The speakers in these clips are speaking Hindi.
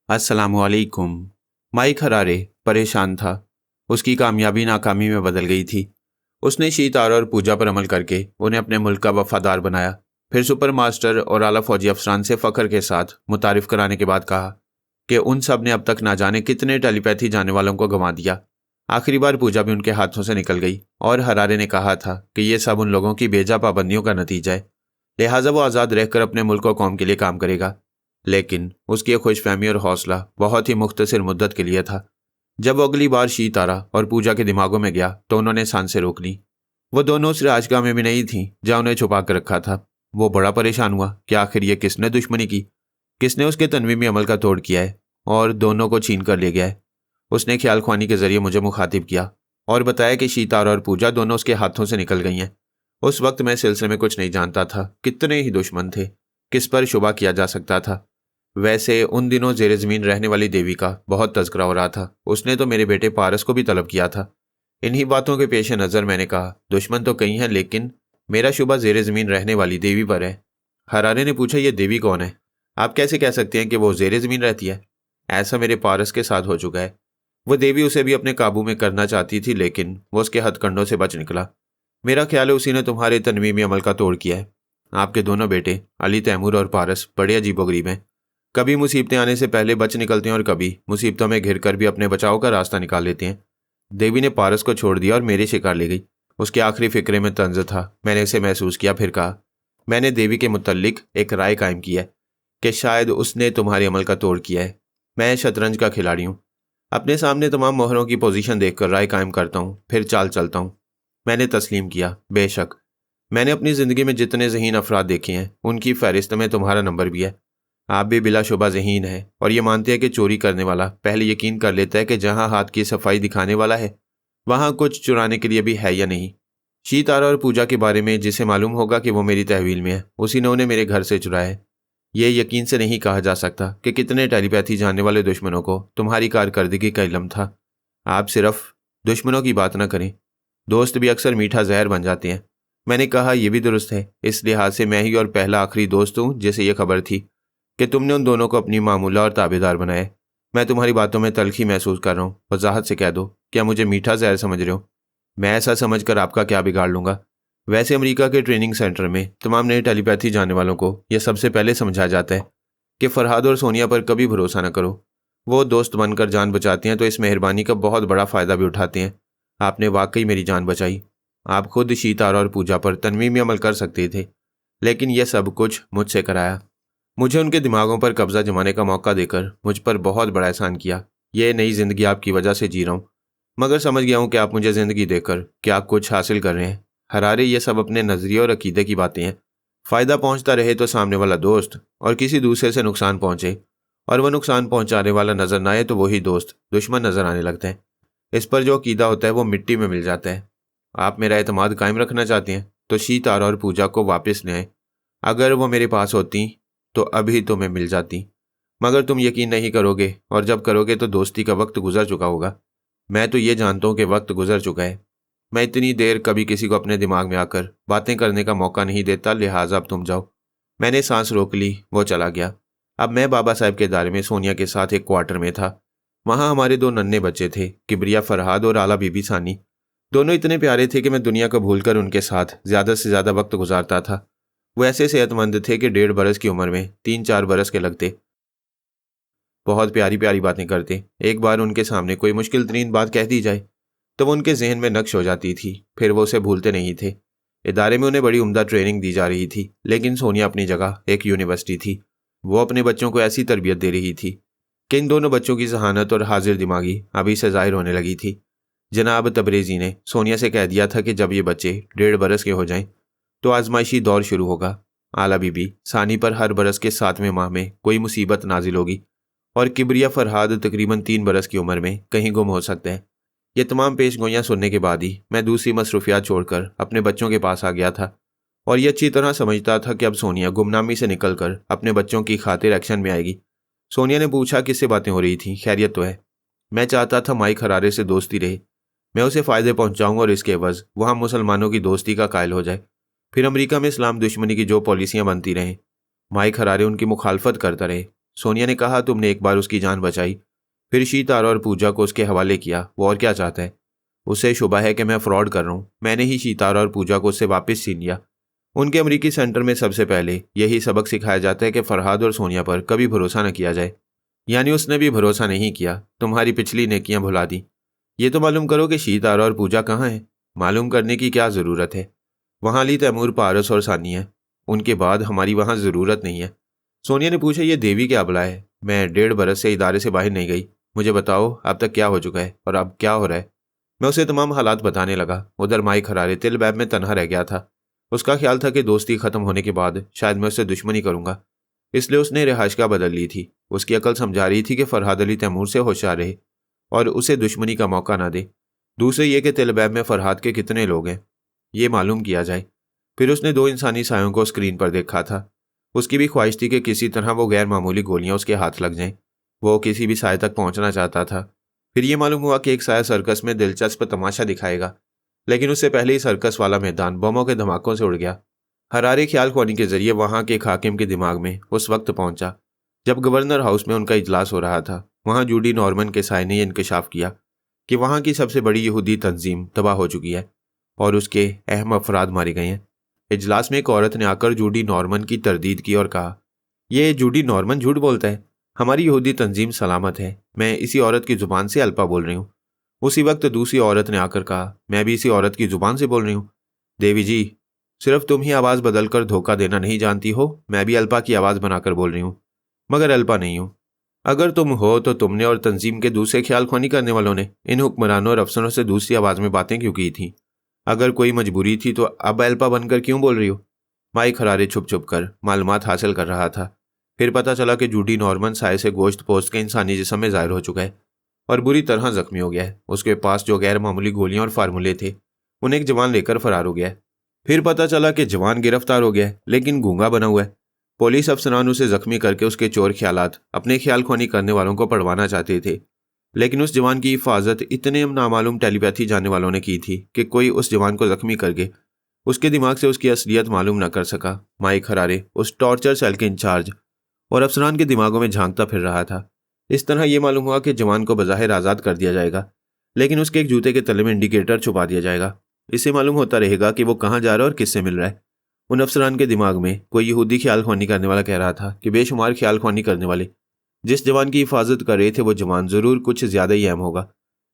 अस्सलामुअलैकुम। माइक हरारे परेशान था। उसकी कामयाबी नाकामी में बदल गई थी। उसने शीतार और पूजा पर अमल करके उन्हें अपने मुल्क का वफादार बनाया। फिर सुपर मास्टर और आला फौजी अफसरान से फ़ख्र के साथ मुतारिफ कराने के बाद कहा कि उन सब ने अब तक ना जाने कितने टेलीपैथी जाने वालों को गंवा दिया। आखिरी बार पूजा भी उनके हाथों से निकल गई और हरारे ने कहा था कि ये सब उन लोगों की बेजा पाबंदियों का नतीजा है, लिहाजा वो आज़ाद रहकर अपने मुल्क और कौम के लिए काम करेगा। लेकिन उसकी ये खुशफहमी और हौसला बहुत ही मुख्तसर मुद्दत के लिए था। जब वो अगली बार शी तारा और पूजा के दिमागों में गया तो उन्होंने सांसें रोक ली। वो दोनों उस राजगाह में भी नहीं थीं जहाँ उन्हें छुपा कर रखा था। वो बड़ा परेशान हुआ कि आखिर ये किसने दुश्मनी की, किसने उसके तनवीमी अमल का तोड़ किया है और दोनों को छीन कर ले गया है। उसने ख्याल ख्वानी के जरिए मुझे मुखातिब किया और बताया कि शी तारा और पूजा दोनों उसके हाथों से निकल गई हैं। उस वक्त मैं सिलसिले में कुछ नहीं जानता था कितने ही दुश्मन थे, किस पर शुबा किया जा सकता था। वैसे उन दिनों जेर ज़मीन रहने वाली देवी का बहुत तज़किरा हो रहा था। उसने तो मेरे बेटे पारस को भी तलब किया था। इन्हीं बातों के पेश नज़र मैंने कहा, दुश्मन तो कई हैं लेकिन मेरा शुबा जेर ज़मीन रहने वाली देवी पर है। हरारे ने पूछा, ये देवी कौन है? आप कैसे कह सकते हैं कि वो जेर ज़मीन रहती है? ऐसा मेरे पारस के साथ हो चुका है। वो देवी उसे भी अपने काबू में करना चाहती थी लेकिन वो उसके हथकंडों से बच निकला। मेरा ख्याल है उसी ने तुम्हारे तनवीमी अमल का तोड़ किया है। आपके दोनों बेटे अली, तैमूर और पारस बड़े अजीबोगरीब हैं। कभी मुसीबतें आने से पहले बच निकलते हैं और कभी मुसीबतों में घिर कर भी अपने बचाव का रास्ता निकाल लेते हैं। देवी ने पारस को छोड़ दिया और मेरे शिकार ले गई। उसके आखिरी फिक्रे में तंज था। मैंने इसे महसूस किया। फिर कहा, मैंने देवी के मुतल्लिक एक राय कायम की है कि शायद उसने तुम्हारे अमल का तोड़ किया है। मैं शतरंज का खिलाड़ी हूँ। अपने सामने तमाम मोहरों की पोजीशन देखकर राय कायम करता हूँ, फिर चाल चलता हूँ। मैंने तस्लीम किया, बेशक मैंने अपनी ज़िंदगी में जितने ज़हीन अफराद देखे हैं उनकी फहरिस्त में तुम्हारा नंबर भी है। आप भी बिलाशुबा ज़हीन है और ये मानते हैं कि चोरी करने वाला पहले यकीन कर लेता है कि जहाँ हाथ की सफाई दिखाने वाला है वहाँ कुछ चुराने के लिए भी है या नहीं। शी तारा और पूजा के बारे में जिसे मालूम होगा कि वो मेरी तहवील में है, उसी ने उन्हें मेरे घर से चुराया है। ये यकीन से नहीं कहा जा सकता कि कितने टेलीपैथी जानने वाले दुश्मनों को तुम्हारी कारकर्दगी का इल्म था। आप सिर्फ दुश्मनों की बात ना करें, दोस्त भी अक्सर मीठा जहर बन जाते हैं। मैंने कहा, यह भी दुरुस्त है। इस लिहाज से मैं ही और पहला आखिरी दोस्त हूँ जिसे यह खबर थी कि तुमने उन दोनों को अपनी मामूला और ताबेदार बनाया। मैं तुम्हारी बातों में तलखी महसूस कर रहा हूँ। वजाहत से कह दो, क्या मुझे मीठा जहर समझ रहे हो? मैं ऐसा समझकर आपका क्या बिगाड़ लूँगा? वैसे अमेरिका के ट्रेनिंग सेंटर में तमाम नए टेलीपैथी जानने वालों को यह सबसे पहले समझाया जाता है कि फरहाद और सोनिया पर कभी भरोसा न करो। वो दोस्त बनकर जान बचाते हैं तो इस मेहरबानी का बहुत बड़ा फ़ायदा भी उठाते हैं। आपने वाकई मेरी जान बचाई। आप खुद शीतारा और पूजा पर तनवीमी अमल कर सकते थे लेकिन यह सब कुछ मुझसे कराया। मुझे उनके दिमागों पर कब्जा जमाने का मौका देकर मुझ पर बहुत बड़ा एहसान किया। यह नई जिंदगी आपकी वजह से जी रहा हूँ, मगर समझ गया हूँ कि आप मुझे ज़िंदगी देकर क्या कुछ हासिल कर रहे हैं। हरारे, ये सब अपने नज़रिए और अकीदे की बातें हैं। फ़ायदा पहुँचता रहे तो सामने वाला दोस्त और किसी दूसरे से नुकसान पहुँचे और वह नुकसान पहुँचाने वाला नज़र न आए तो वही दोस्त दुश्मन नज़र आने लगता है। इस पर जो अकीदा होता है वो मिट्टी में मिल जाता है। आप मेरा एतमाद कायम रखना चाहते हैं तो शी तारा और पूजा को वापस ले आए। अगर वो मेरे पास होती तो अभी तुम्हें मिल जाती, मगर तुम यकीन नहीं करोगे और जब करोगे तो दोस्ती का वक्त गुजर चुका होगा। मैं तो ये जानता हूँ कि वक्त गुजर चुका है। मैं इतनी देर कभी किसी को अपने दिमाग में आकर बातें करने का मौका नहीं देता, लिहाजा अब तुम जाओ। मैंने सांस रोक ली। वो चला गया। अब मैं बाबा साहब के दायरे में सोनिया के साथ एक क्वार्टर में था। वहाँ हमारे दो नन्हे बच्चे थे, किबरिया फरहाद और आला बीबी सानी। दोनों इतने प्यारे थे कि मैं दुनिया को भूलकर उनके साथ ज़्यादा से ज़्यादा वक्त गुजारता था। वो ऐसे सेहतमंद थे कि 1.5 बरस की उम्र में 3-4 बरस के लगते। बहुत प्यारी प्यारी बातें करते। एक बार उनके सामने कोई मुश्किल तरीन बात कह दी जाए तो वो उनके जहन में नक्श हो जाती थी, फिर वो उसे भूलते नहीं थे। इदारे में उन्हें बड़ी उम्दा ट्रेनिंग दी जा रही थी लेकिन सोनिया अपनी जगह एक यूनिवर्सिटी थी। वो अपने बच्चों को ऐसी तरबियत दे रही थी कि इन दोनों बच्चों की जहानत और हाजिर दिमागी अभी से ज़ाहिर होने लगी थी। जनाब तबरेज़ी ने सोनिया से कह दिया था कि जब ये बच्चे 1.5 बरस के हो जाएं तो आजमाइशी दौर शुरू होगा। आला बीबी सानी पर हर बरस के 7वें माह में कोई मुसीबत नाजिल होगी और किबरिया फरहाद तकरीबन 3 बरस की उम्र में कहीं गुम हो सकते हैं। ये तमाम पेशगोइयाँ सुनने के बाद ही मैं दूसरी मसरूफियात छोड़कर अपने बच्चों के पास आ गया था और ये अच्छी तरह समझता था कि अब सोनिया गुमनामी से निकलकर अपने बच्चों की खातिर एक्शन में आएगी। सोनिया ने पूछा, किससे बातें हो रही थी? खैरियत तो है? मैं चाहता था माइक हरारे से दोस्ती रहे, मैं उसे फ़ायदे पहुँचाऊँ और इसके एवज़ वहाँ मुसलमानों की दोस्ती का कायल हो जाए। फिर अमेरिका में इस्लाम दुश्मनी की जो पॉलिसियाँ बनती रहें, माइक हरारे उनकी मुखालफत करता रहे। सोनिया ने कहा, तुमने एक बार उसकी जान बचाई, फिर शीतारा और पूजा को उसके हवाले किया। वो और क्या चाहता है? उसे शुबा है कि मैं फ्रॉड कर रहा हूँ। मैंने ही शीतारा और पूजा को उससे वापस छीन लिया। उनके अमरीकी सेंटर में सबसे पहले यही सबक सिखाया जाता है कि फरहाद और सोनिया पर कभी भरोसा न किया जाए। यानी उसने भी भरोसा नहीं किया, तुम्हारी पिछली नेकियां भुला दी। ये तो मालूम करो कि शीतारा और पूजा कहाँ हैं। मालूम करने की क्या ज़रूरत है? वहाँ अली, तैमूर, पारस और सानी है। उनके बाद हमारी वहाँ ज़रूरत नहीं है। सोनिया ने पूछा, ये देवी क्या बला है? मैं 1.5 बरस से इदारे से बाहर नहीं गई। मुझे बताओ अब तक क्या हो चुका है और अब क्या हो रहा है? मैं उसे तमाम हालात बताने लगा। उधर माई खरारे तिल बैब में तनहा रह गया था। उसका ख्याल था कि दोस्ती ख़त्म होने के बाद शायद मैं उससे दुश्मनी करूंगा, इसलिए उसने रिहाइशगाह बदल ली थी। उसकी अकल समझा रही थी कि फरहाद अली तैमूर से होशियार रहे और उसे दुश्मनी का मौका ना दे। दूसरे ये कि तिलबैब में फरहाद के कितने लोग हैं ये मालूम किया जाए। फिर उसने 2 इंसानी सायों को स्क्रीन पर देखा था। उसकी भी ख्वाहिश थी कि किसी तरह वो गैर मामूली गोलियां उसके हाथ लग जाएं। वो किसी भी साय तक पहुंचना चाहता था। फिर ये मालूम हुआ कि एक साया सर्कस में दिलचस्प तमाशा दिखाएगा, लेकिन उससे पहले ही सर्कस वाला मैदान बमों के धमाकों से उड़ गया। हरारे ख्याल ख्वानी के जरिए वहां के हाकिम के दिमाग में उस वक्त पहुंचा जब गवर्नर हाउस में उनका इजलास हो रहा था। वहां जूडी नॉर्मन के साय ने यह इंकशाफ किया कि वहां की सबसे बड़ी यहूदी तंजीम तबाह हो चुकी है और उसके अहम अफराद मारे गए हैं। इजलास में एक औरत ने आकर जूडी नॉर्मन की तरदीद की और कहा, यह जूडी नॉर्मन झूठ बोलता है। हमारी यहूदी तंजीम सलामत है। मैं इसी औरत की जुबान से अल्पा बोल रही हूँ। उसी वक्त दूसरी औरत ने आकर कहा, मैं भी इसी औरत की जुबान से बोल रही हूँ। देवी जी, सिर्फ तुम ही आवाज़ बदलकर धोखा देना नहीं जानती हो। मैं भी अल्पा की आवाज़ बनाकर बोल रही हूँ, मगर अल्पा नहीं हूँ। अगर तुम हो तो तुमने और तंजीम के दूसरे ख्याल ख्वानी करने वालों ने इन हुक्मरानों और अफसरों से दूसरी आवाज़ में बातें क्यों की थी? अगर कोई मजबूरी थी तो अब अल्पा बनकर क्यों बोल रही हो? माई खरारे छुप छुप कर मालूमात हासिल कर रहा था। फिर पता चला कि जूडी नॉर्मन साय से गोश्त पोस्ट के इंसानी जिस्म में ज़ाहिर हो चुका है और बुरी तरह जख्मी हो गया है। उसके पास जो गैर मामूली गोलियां और फार्मूले थे उन्हें एक जवान लेकर फरार हो गया है। फिर पता चला कि जवान गिरफ्तार हो गया है, लेकिन गूंगा बना हुआ है। पुलिस अफसरान उसे जख्मी करके उसके चोर ख्यालात अपने ख्याल ख्वानी करने वालों को पढ़वाना चाहते थे, लेकिन उस जवान की हिफाजत इतने नामालूम टेलीपैथी जानने वालों ने की थी कि कोई उस जवान को जख्मी करके उसके दिमाग से उसकी असलियत मालूम न कर सका। माइक हरारे उस टॉर्चर सेल के इंचार्ज और अफसरान के दिमागों में झांकता फिर रहा था। इस तरह यह मालूम हुआ कि जवान को बज़ाहिर आज़ाद कर दिया जाएगा, लेकिन उसके एक जूते के तले में इंडिकेटर छुपा दिया जाएगा। इससे मालूम होता रहेगा कि वो कहाँ जा रहा है और किससे मिल रहा है। उन अफसरान के दिमाग में कोई यहूदी ख्याल ख्वानी करने वाला कह रहा था कि बेशुमार ख्याल ख्वानी करने वाले जिस जवान की हिफाजत कर रहे थे वो जवान ज़रूर कुछ ज़्यादा ही अहम होगा।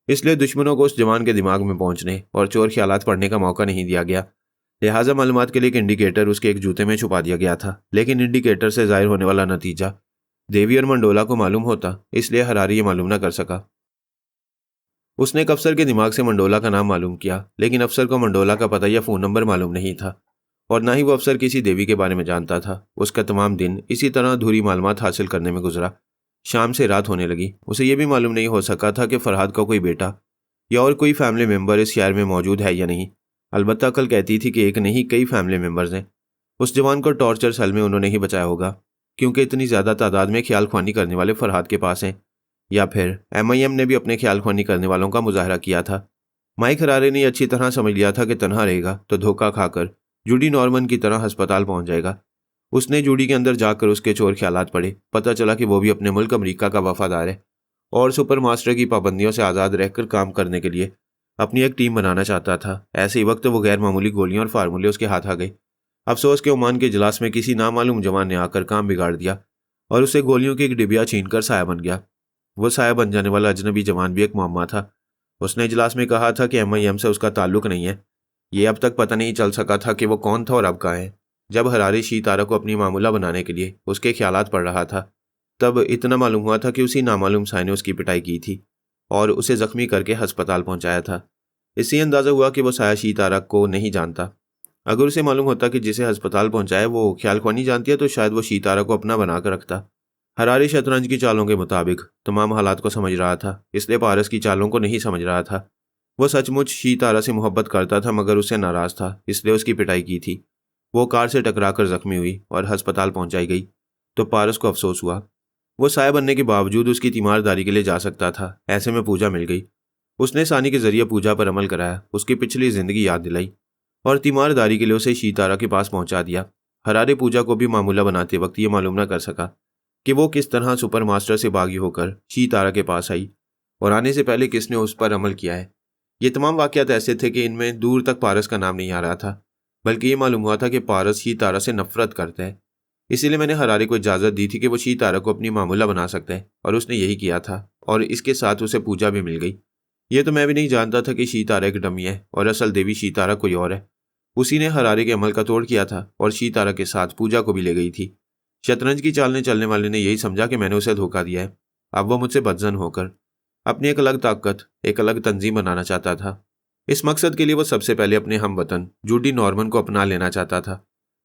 इसलिए दुश्मनों को उस जवान के दिमाग में पहुंचने और चोर ख्यालात पढ़ने का मौका नहीं दिया गया। लिहाजा मालूमात के लिए एक इंडिकेटर उसके एक जूते में छुपा दिया गया था, लेकिन इंडिकेटर से जाहिर होने वाला नतीजा देवी और मंडोला को मालूम होता, इसलिए हरारी ये मालूम न कर सका। उसने एक अफसर के दिमाग से मंडोला का नाम मालूम किया, लेकिन अफसर को मंडोला का पता या फ़ोन नंबर मालूम नहीं था और ना ही वो अफसर किसी देवी के बारे में जानता था। उसका तमाम दिन इसी तरह अधूरी मालूमात हासिल करने में गुजरा। शाम से रात होने लगी। उसे यह भी मालूम नहीं हो सका था कि फरहाद का कोई बेटा या और कोई फैमिली मेम्बर इस शहर में मौजूद है या नहीं। अलबत्ता कल कहती थी कि एक नहीं कई फैमिली मेम्बर्स हैं। उस जवान को टॉर्चर सेल में उन्होंने ही बचाया होगा, क्योंकि इतनी ज़्यादा तादाद में ख्याल ख्वानी करने वाले फरहाद के पास हैं। या फिर MIM ने भी अपने ख्याल ख्वानी करने वालों का मुजाहरा किया था। माइक हरारे ने अच्छी तरह समझ लिया था कि तनहा रहेगा तो धोखा खाकर जूडी नॉर्मन की तरह अस्पताल पहुंच जाएगा। उसने जूडी के अंदर जाकर उसके चोर ख्यालात पढ़े। पता चला कि वो भी अपने मुल्क अमेरिका का वफादार है और सुपर मास्टर की पाबंदियों से आज़ाद रहकर काम करने के लिए अपनी एक टीम बनाना चाहता था। ऐसे ही वक्त वो गैर मामूली गोलियां और फार्मूले उसके हाथ आ गए। अफसोस के ओमान के इजलास में किसी नामालूम जवान ने आकर काम बिगाड़ दिया और उसे गोलियों की एक डिबिया छीनकर साया बन गया। वो साया बन जाने वाला अजनबी जवान भी एक मुअम्मा था। उसने इजलास में कहा था कि MIM से उसका ताल्लुक नहीं है। ये अब तक पता नहीं चल सका था कि वो कौन था और अब कहाँ है। जब हरारी शीतारा को अपनी मामूला बनाने के लिए उसके ख्यालात पढ़ रहा था, तब इतना मालूम हुआ था कि उसी नामालूम साय ने उसकी पिटाई की थी और उसे जख्मी करके अस्पताल पहुंचाया था। इससे अंदाज़ा हुआ कि वो साया शीतारा को नहीं जानता। अगर उसे मालूम होता कि जिसे अस्पताल पहुंचाया वो ख्याल ख्वानी जानती है तो शायद वो शीतारा को अपना बनाकर रखता। हरारी शतरंज की चालों के मुताबिक तमाम हालात को समझ रहा था, इसलिए पारस की चालों को नहीं समझ रहा था। वो सचमुच शीतारा से मोहब्बत करता था, मगर उससे नाराज़ था, इसलिए उसकी पिटाई की थी। वो कार से टकराकर जख्मी हुई और अस्पताल पहुंचाई गई तो पारस को अफसोस हुआ। वो साया बनने के बावजूद उसकी तीमारदारी के लिए जा सकता था। ऐसे में पूजा मिल गई। उसने सानी के जरिए पूजा पर अमल कराया, उसकी पिछली जिंदगी याद दिलाई और तीमारदारी के लिए उसे शीतारा के पास पहुंचा दिया। हरारे पूजा को भी मामूला बनाते वक्त ये मालूम न कर सका कि वो किस तरह सुपर मास्टर से बागी होकर शीतारा के पास आई और आने से पहले किसने उस पर अमल किया है। ये तमाम वाक़यात ऐसे थे कि इनमें दूर तक पारस का नाम नहीं आ रहा था, बल्कि ये मालूम हुआ था कि पारस शीतारा से नफरत करता है। इसीलिए मैंने हरारे को इजाज़त दी थी कि वो शीतारा को अपनी मामूला बना सकता है, और उसने यही किया था, और इसके साथ उसे पूजा भी मिल गई। ये तो मैं भी नहीं जानता था कि शीतारा एक डमी है और असल देवी शीतारा कोई और है। उसी ने हरारे के अमल का तोड़ किया था और शीतारा के साथ पूजा को भी ले गई थी। शतरंज की चाल में चलने वाले ने यही समझा कि मैंने उसे धोखा दिया है। अब वो मुझसे बदजन होकर अपनी एक अलग ताकत, एक अलग तंजीम बनाना चाहता था। इस मकसद के लिए वो सबसे पहले अपने हमवतन जूडी नॉर्मन को अपना लेना चाहता था,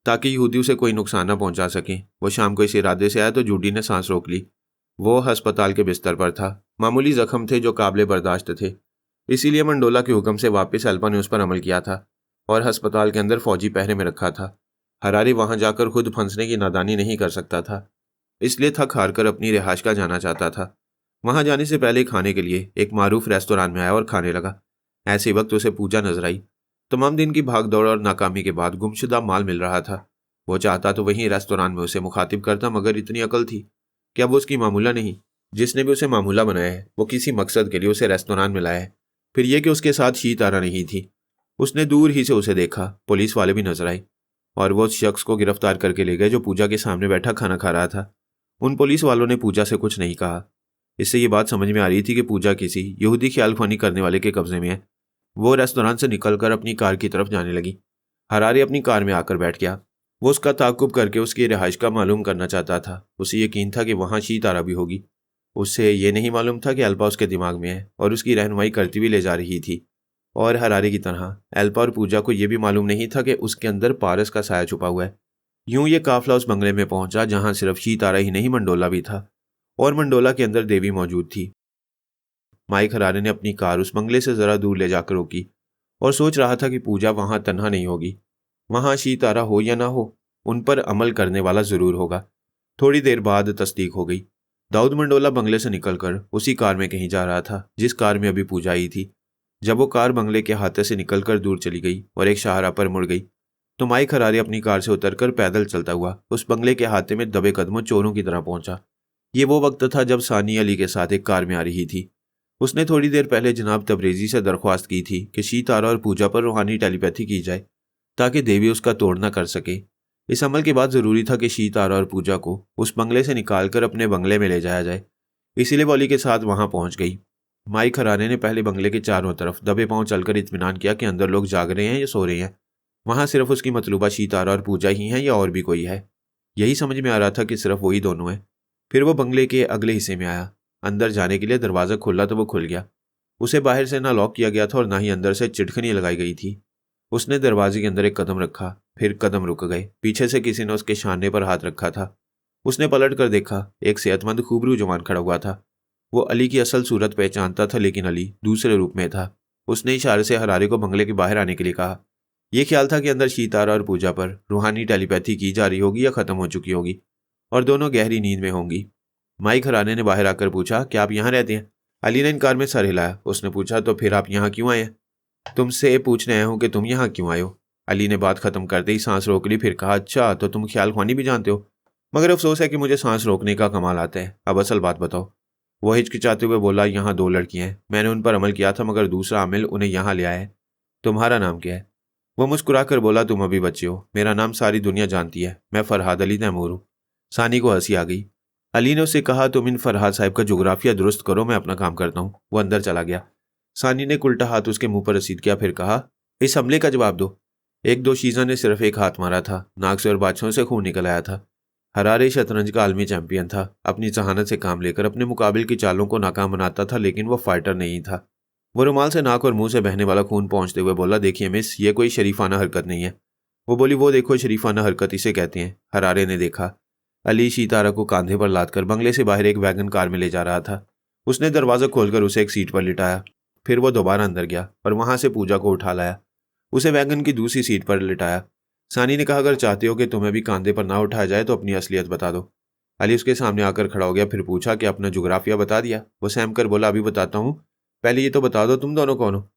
ताकि यहूदी उसे कोई नुकसान न पहुंचा सके। वो शाम को इस इरादे से आया तो जूडी ने सांस रोक ली। वो अस्पताल के बिस्तर पर था। मामूली जख्म थे जो काबिले बर्दाश्त थे। इसीलिए मंडोला के हुक्म से वापस अल्पा ने उस पर अमल किया था और अस्पताल के अंदर फौजी पहरे में रखा था। हरारी वहां जाकर खुद फंसने की नादानी नहीं कर सकता था, इसलिए थक हार कर अपनी रिहाइश का जाना चाहता था। वहां जाने से पहले खाने के लिए एक मारूफ रेस्तोरां में आया और खाने लगा। ऐसे वक्त उसे पूजा नजर आई। तमाम दिन की भागदौड़ और नाकामी के बाद गुमशुदा माल मिल रहा था। वो चाहता तो वहीं रेस्तोरां में उसे मुखातिब करता, मगर इतनी अकल थी कि अब वो उसकी मामूला नहीं। जिसने भी उसे मामूला बनाया है वो किसी मकसद के लिए उसे रेस्तोरां में लाया है। फिर यह कि उसके साथ शीतारा नहीं थी। उसने दूर ही से उसे देखा। पुलिस वाले भी नजर आए और वो उस शख्स को गिरफ्तार करके ले गए जो पूजा के सामने बैठा खाना खा रहा था। उन पुलिस वालों ने पूजा से कुछ नहीं कहा। इससे ये बात समझ में आ रही थी कि पूजा किसी यहूदी ख्यालखानी करने वाले के कब्जे में है। वो रेस्तोरां से निकलकर अपनी कार की तरफ जाने लगी। हरारी अपनी कार में आकर बैठ गया। वो उसका ताकुब करके उसकी रिहाइश का मालूम करना चाहता था। उसे यकीन था कि वहां शीतारा भी होगी। उससे ये नहीं मालूम था कि अल्पा उसके दिमाग में है और उसकी रहनुमाई करती हुई ले जा रही थी। और हरारी की तरह अल्पा और पूजा को यह भी मालूम नहीं था कि उसके अंदर पारस का साया छुपा हुआ है। यूं ये काफिला उस बंगले में पहुंचा जहां सिर्फ शीतारा ही नहीं, मंडोला भी था, और मंडोला के अंदर देवी मौजूद थी। माइक हरारे ने अपनी कार उस बंगले से जरा दूर ले जाकर रोकी और सोच रहा था कि पूजा वहां तन्हा नहीं होगी। वहां शीतारा हो या ना हो, उन पर अमल करने वाला जरूर होगा। थोड़ी देर बाद तस्दीक हो गई। दाऊद मंडोला बंगले से निकलकर उसी कार में कहीं जा रहा था जिस कार में अभी पूजा आई थी। जब वो कार बंगले के हाथे से निकलकर दूर चली गई और एक शाहरा पर मुड़ गई, तो माइक हरारे अपनी कार से उतरकर पैदल चलता हुआ उस बंगले के हाथे में दबे कदमों चोरों की तरह पहुंचा। ये वो वक्त था जब सानी अली के साथ एक कार में आ रही थी। उसने थोड़ी देर पहले जनाब तबरेजी से दरख्वास्त की थी कि शीतारा और पूजा पर रूहानी टेलीपैथी की जाए ताकि देवी उसका तोड़ न कर सके। इस अमल के बाद जरूरी था कि शीतारा और पूजा को उस बंगले से निकालकर अपने बंगले में ले जाया जाए। इसीलिए वो अली के साथ वहां पहुंच गई। माइक हरारे ने पहले बंगले के चारों तरफ दबे पांव चलकर इत्मीनान किया कि अंदर लोग जाग रहे हैं या सो रहे हैं। वहां सिर्फ उसकी मतलूबा शीतारा और पूजा ही हैं या और भी कोई है। यही समझ में आ रहा था कि सिर्फ वही दोनों हैं। फिर वो बंगले के अगले हिस्से में आया। अंदर जाने के लिए दरवाज़ा खुला तो वो खुल गया। उसे बाहर से ना लॉक किया गया था और ना ही अंदर से चिटखनी लगाई गई थी। उसने दरवाजे के अंदर एक कदम रखा, फिर कदम रुक गए। पीछे से किसी ने उसके शाने पर हाथ रखा था। उसने पलट कर देखा, एक सेहतमंद खूबरू जवान खड़ा हुआ था। वो अली की असल सूरत पहचानता था, लेकिन अली दूसरे रूप में था। उसने इशारे से हरारे को बंगले के बाहर आने के लिए कहा। यह ख्याल था कि अंदर शीतारा और पूजा पर रूहानी टेलीपैथी की जा रही होगी या खत्म हो चुकी होगी और दोनों गहरी नींद में होंगी। माइक हराने ने बाहर आकर पूछा, क्या आप यहाँ रहते हैं? अली ने इनकार में सर हिलाया। उसने पूछा, तो फिर आप यहाँ क्यों आए हैं? तुमसे पूछने आया हूँ कि तुम यहाँ क्यों आए हो। अली ने बात खत्म करते ही सांस रोक ली, फिर कहा, अच्छा तो तुम ख्याल ख्वानी भी जानते हो, मगर अफसोस है कि मुझे सांस रोकने का कमाल आता है। अब असल बात बताओ। वो हिचकिचाते हुए बोला, यहाँ 2 लड़कियां हैं, मैंने उन पर अमल किया था मगर दूसरा आमिल उन्हें यहाँ ले आया है। तुम्हारा नाम क्या है? वो मुस्कुरा कर बोला, तुम अभी बच्चे हो, मेरा नाम सारी दुनिया जानती है, मैं फरहाद अली तैमूर हूँ। सानी को हंसी आ गई। अली ने उससे कहा, तुम इन फरहाद साहब का जोग्राफिया दुरुस्त करो, मैं अपना काम करता हूँ। वो अंदर चला गया। सानी ने उल्टा हाथ उसके मुंह पर रसीद किया, फिर कहा, इस हमले का जवाब दो। 1-2 शीजा ने सिर्फ एक हाथ मारा था, नाक से और बाछों से खून निकल आया था। हरारे शतरंज का आलमी चैंपियन था, अपनी जहानत से काम लेकर अपने मुकाबिल की चालों को नाकाम बनाता था, लेकिन वो फाइटर नहीं था। वो रुमाल से नाक और मुंह से बहने वाला खून पहुंचते हुए बोला, देखिए मिस, ये कोई शरीफाना हरकत नहीं है। वो बोली, वो देखो शरीफाना हरकत इसे कहते हैं। हरारे ने देखा। अली शीतारा को कांधे पर लादकर बंगले से बाहर एक वैगन कार में ले जा रहा था। उसने दरवाज़ा खोलकर उसे एक सीट पर लिटाया। फिर वो दोबारा अंदर गया और वहां से पूजा को उठा लाया, उसे वैगन की दूसरी सीट पर लिटाया। सानी ने कहा, अगर चाहते हो कि तुम्हें भी कांधे पर ना उठाया जाए तो अपनी असलियत बता दो। अली उसके सामने आकर खड़ा हो गया, फिर पूछा कि अपना जोग्राफिया बता दिया? वो सहम कर बोला, अभी बताता हूँ, पहले ये तो बता दो तुम दोनों कौन हो?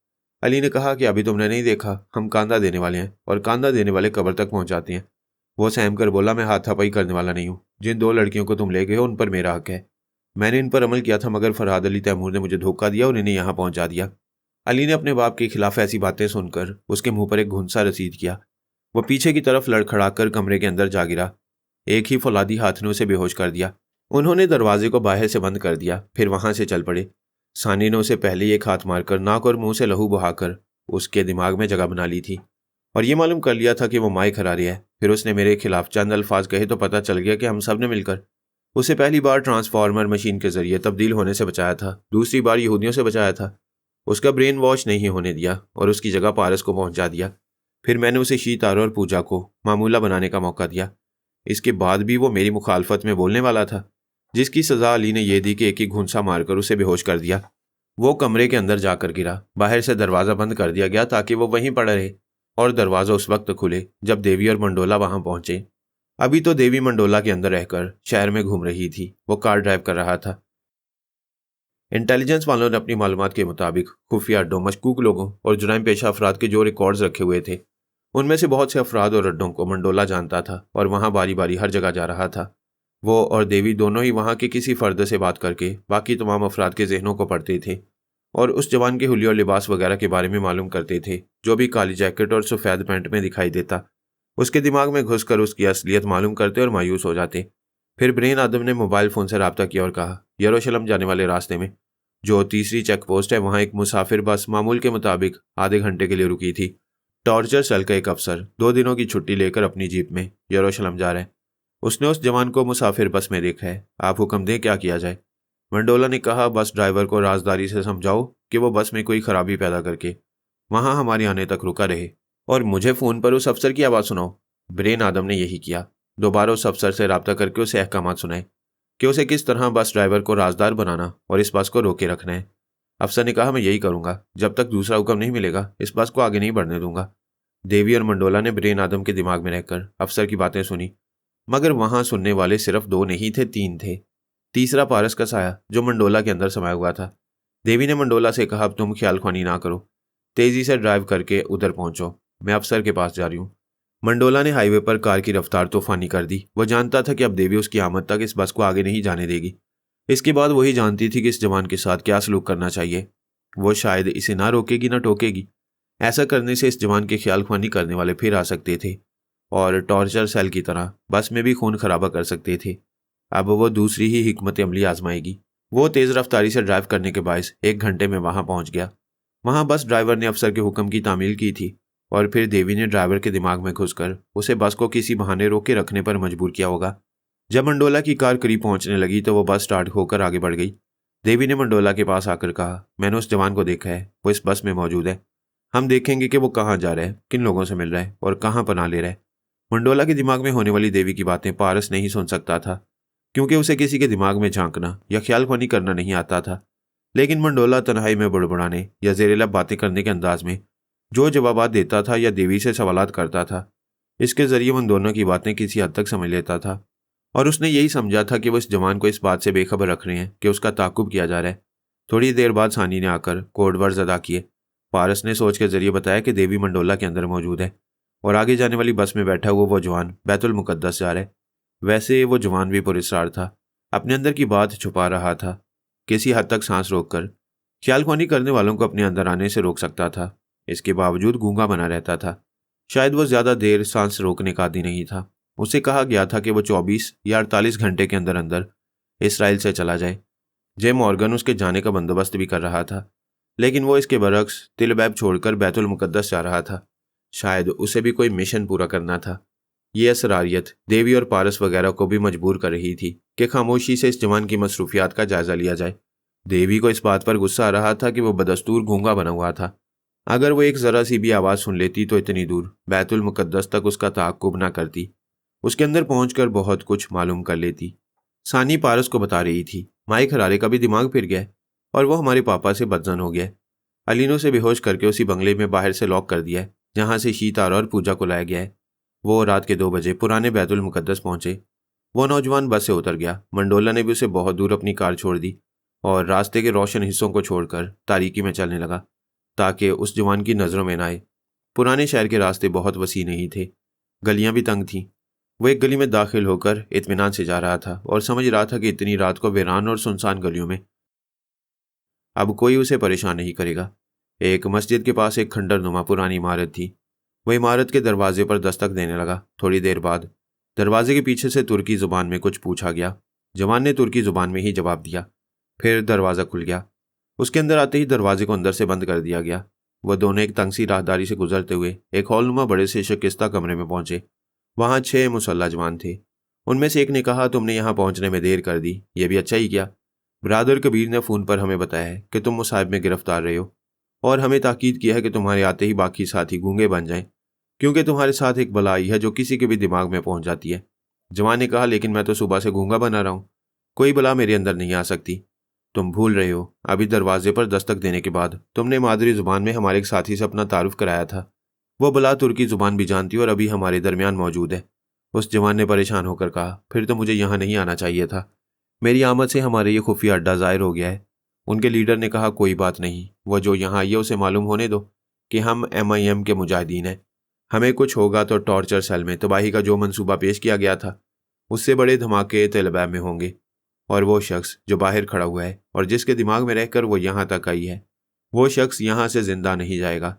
अली ने कहा कि अभी तुमने नहीं देखा, हम कांदा देने वाले हैं और कांदा देने वाले कब्र तक पहुंच जाते हैं। वो सहम कर बोला, मैं हाथापाई करने वाला नहीं हूँ, जिन 2 लड़कियों को तुम ले गए हो उन पर मेरा हक है। मैंने इन पर अमल किया था, मगर फरहाद अली तैमूर ने मुझे धोखा दिया और इन्हें यहाँ पहुंचा दिया। अली ने अपने बाप के खिलाफ ऐसी बातें सुनकर उसके मुंह पर एक घुंसा रसीद किया। वो पीछे की तरफ लड़खड़ाकर कमरे के अंदर जा गिरा। एक ही फौलादी हाथ ने उसे बेहोश कर दिया। उन्होंने दरवाजे को बाहर से बंद कर दिया, फिर वहां से चल पड़े। सानी ने उसे पहले ही एक हाथ मारकर नाक और मुंह से लहू बहाकर उसके दिमाग में जगह बना ली थी और ये मालूम कर लिया था कि वो माई खरारी है। फिर उसने मेरे खिलाफ चंद अल्फाज कहे तो पता चल गया कि हम सब ने मिलकर उसे पहली बार ट्रांसफार्मर मशीन के जरिए तब्दील होने से बचाया था, दूसरी बार यहूदियों से बचाया था। उसका ब्रेन वॉश नहीं होने दिया और उसकी जगह पारस को पहुंचा दिया। फिर मैंने उसे शीतारो और पूजा को मामूला बनाने का मौका दिया। इसके बाद भी वो मेरी मुखालफत में बोलने वाला था, जिसकी सजा अली ने यह दी कि एक ही घूंसा मारकर उसे बेहोश कर दिया। वो कमरे के अंदर जाकर गिरा। बाहर से दरवाज़ा बंद कर दिया गया ताकि वो वहीं पड़ा रहे और दरवाज़ा उस वक्त खुले जब देवी और मंडोला वहां पहुंचे। अभी तो देवी मंडोला के अंदर रहकर शहर में घूम रही थी। वो कार ड्राइव कर रहा था। इंटेलिजेंस वालों ने अपनी मालूमात के मुताबिक खुफिया अड्डों, मशकूक लोगों और जुराइम पेशा अफराद के जो रिकॉर्ड्स रखे हुए थे, उनमें से बहुत से अफराद और अड्डों को मंडोला जानता था और वहां बारी बारी हर जगह जा रहा था। वो और देवी दोनों ही वहां के किसी फर्द से बात करके बाकी तमाम अफराद के जहनों को पढ़ते थे और उस जवान के हुलिया और लिबास वगैरह के बारे में मालूम करते थे। जो भी काली जैकेट और सफ़ेद पैंट में दिखाई देता, उसके दिमाग में घुसकर उसकी असलियत मालूम करते और मायूस हो जाते। फिर ब्रेन आदम ने मोबाइल फ़ोन से रब्ता किया और कहा, यरूशलेम जाने वाले रास्ते में जो तीसरी चेक पोस्ट है, वहाँ एक मुसाफिर बस मामूल के मुताबिक आधे घंटे के लिए रुकी थी। टॉर्चर सेल का एक अफसर 2 दिनों की छुट्टी लेकर अपनी जीप में यरूशलेम जा रहे हैं। उसने उस जवान को मुसाफिर बस में देखा है। आप हुक्म दें क्या किया जाए? मंडोला ने कहा, बस ड्राइवर को राजदारी से समझाओ कि वो बस में कोई खराबी पैदा करके वहां हमारे आने तक रुका रहे और मुझे फ़ोन पर उस अफसर की आवाज़ सुनाओ। ब्रेन आदम ने यही किया। दोबारा उस अफसर से रब्ता करके उसे अहकामात सुनाए कि उसे किस तरह बस ड्राइवर को राजदार बनाना और इस बस को रोके रखना है। अफसर ने कहा, मैं यही करूंगा। जब तक दूसरा हुक्म नहीं मिलेगा इस बस को आगे नहीं बढ़ने दूंगा। देवी और मंडोला ने ब्रेन आदम के दिमाग में रहकर अफसर की बातें सुनी, मगर वहां सुनने वाले सिर्फ 2 नहीं थे, 3 थे। तीसरा पारस का साया जो मंडोला के अंदर समाया हुआ था। देवी ने मंडोला से कहा, अब तुम ख्याल ख्वानी ना करो, तेजी से ड्राइव करके उधर पहुंचो, मैं अफसर के पास जा रही हूँ। मंडोला ने हाईवे पर कार की रफ्तार तूफानी कर दी। वह जानता था कि अब देवी उसकी आमद तक इस बस को आगे नहीं जाने देगी। इसके बाद वही जानती थी कि इस जवान के साथ क्या सलूक करना चाहिए। वो शायद इसे ना रोकेगी ना टोकेगी। ऐसा करने से इस जवान के ख्याल ख्वानी करने वाले फिर आ सकते थे और टॉर्चर सेल की तरह बस में भी खून खराबा कर सकते थे। अब वो दूसरी ही हिकमत अमली आजमाएगी। वो तेज़ रफ्तारी से ड्राइव करने के बायस 1 घंटे में वहां पहुंच गया। वहां बस ड्राइवर ने अफसर के हुक्म की तामील की थी और फिर देवी ने ड्राइवर के दिमाग में घुसकर उसे बस को किसी बहाने रोके रखने पर मजबूर किया होगा। जब मंडोला की कार करीब पहुंचने लगी तो वो बस स्टार्ट होकर आगे बढ़ गई। देवी ने मंडोला के पास आकर कहा, मैंने उस जवान को देखा है, वो इस बस में मौजूद है। हम देखेंगे कि वो कहाँ जा रहा है, किन लोगों से मिल रहा है और कहाँ पनाह ले रहा है। मंडोला के दिमाग में होने वाली देवी की बातें पारस नहीं सुन सकता था, क्योंकि उसे किसी के दिमाग में झांकना या ख्याल ख्वानी करना नहीं आता था। लेकिन मंडोला तन्हाई में बुड़बुड़ाने या ज़ेरेलब बातें करने के अंदाज में जो जवाबात देता था या देवी से सवालात करता था, इसके जरिए उन दोनों की बातें किसी हद तक समझ लेता था और उसने यही समझा था कि वो इस जवान को इस बात से बेखबर रख रहे हैं कि उसका ताकुब किया जा रहा है। थोड़ी देर बाद सानी ने आकर कोड वर्ड्स अदा किए। पारस ने सोच के जरिए बताया कि देवी मंडोला के अंदर मौजूद है और आगे जाने वाली बस में बैठा हुआ वो जवान बैतुल मुकद्दस जा रहा है। वैसे वो जवान भी पुरस्कार था, अपने अंदर की बात छुपा रहा था, किसी हद तक सांस रोककर ख्याल ख्वानी करने वालों को अपने अंदर आने से रोक सकता था। इसके बावजूद गूंगा बना रहता था। शायद वो ज़्यादा देर सांस रोकने का आदी नहीं था। उसे कहा गया था कि वो 24 या 48 घंटे के अंदर अंदर इसराइल से चला जाए। जे मॉर्गन उसके जाने का बंदोबस्त भी कर रहा था, लेकिन वो इसके बरक्स तिल अबैब छोड़कर बैतुल मुकद्दस जा रहा था। शायद उसे भी कोई मिशन पूरा करना था। ये असरारियत देवी और पारस वगैरह को भी मजबूर कर रही थी कि खामोशी से इस जवान की मसरूफियात का जायजा लिया जाए। देवी को इस बात पर गुस्सा आ रहा था कि वो बदस्तूर गूंगा बना हुआ था। अगर वो एक ज़रा सी भी आवाज़ सुन लेती तो इतनी दूर बैतुल मुकद्दस तक उसका ताक़ुब ना करती। उसके अंदर पहुंचकर बहुत कुछ मालूम कर लेती। सानी पारस को बता रही थी, माई खरारे का भी दिमाग फिर गया और वो हमारे पापा से बदजन हो गया। अलीनो से बेहोश करके उसी बंगले में बाहर से लॉक कर दिया है जहाँ से शीतारा और पूजा को लाया गया है। वो रात के 2 बजे पुराने बैतुल मुकद्दस पहुंचे। वो नौजवान बस से उतर गया। मंडोला ने भी उसे बहुत दूर अपनी कार छोड़ दी और रास्ते के रोशन हिस्सों को छोड़कर तारीकी में चलने लगा ताकि उस जवान की नज़रों में न आए। पुराने शहर के रास्ते बहुत वसी नहीं थे, गलियां भी तंग थीं वो एक गली में दाखिल होकर इत्मीनान से जा रहा था और समझ रहा था कि इतनी रात को वीरान और सुनसान गलियों में अब कोई उसे परेशान नहीं करेगा। एक मस्जिद के पास एक खंडर नुमा पुरानी इमारत थी। वह इमारत के दरवाजे पर दस्तक देने लगा। थोड़ी देर बाद दरवाजे के पीछे से तुर्की जुबान में कुछ पूछा गया। जवान ने तुर्की जुबान में ही जवाब दिया। फिर दरवाज़ा खुल गया। उसके अंदर आते ही दरवाजे को अंदर से बंद कर दिया गया। वह दोनों एक तंग सी राहदारी से गुजरते हुए एक हॉलनुमा बड़े से शिकस्ता कमरे में पहुंचे। वहां 6 मुसल्ला जवान थे। उनमें से एक ने कहा, तुमने यहाँ पहुंचने में देर कर दी, यह भी अच्छा ही किया। ब्रादर कबीर ने फ़ोन पर हमें बताया है कि तुम मुसाहिब में गिरफ्तार रहे हो और हमें ताकीद किया है कि तुम्हारे आते ही बाकी साथी गूंगे बन जाएं, क्योंकि तुम्हारे साथ एक बला आई है जो किसी के भी दिमाग में पहुंच जाती है। जवान ने कहा, लेकिन मैं तो सुबह से गूंगा बना रहा हूँ, कोई बला मेरे अंदर नहीं आ सकती। तुम भूल रहे हो, अभी दरवाजे पर दस्तक देने के बाद तुमने मादरी जुबान में हमारे एक साथी से अपना तारुफ कराया था। वो बला तुर्की जुबान भी जानती और अभी हमारे दरमियान मौजूद है। उस जवान ने परेशान होकर कहा, फिर तो मुझे यहाँ नहीं आना चाहिए था। मेरी आमद से हमारे ये खुफिया अड्डा ज़ाहिर हो गया है। उनके लीडर ने कहा, कोई बात नहीं, वह जो यहाँ आई है उसे मालूम होने दो कि हम MIM के मुजाहिदीन हैं। हमें कुछ होगा तो टॉर्चर सेल में तबाही का जो मंसूबा पेश किया गया था उससे बड़े धमाके तेलबैब में होंगे। और वो शख्स जो बाहर खड़ा हुआ है और जिसके दिमाग में रहकर वो यहाँ तक आई है, वो शख्स यहाँ से जिंदा नहीं जाएगा।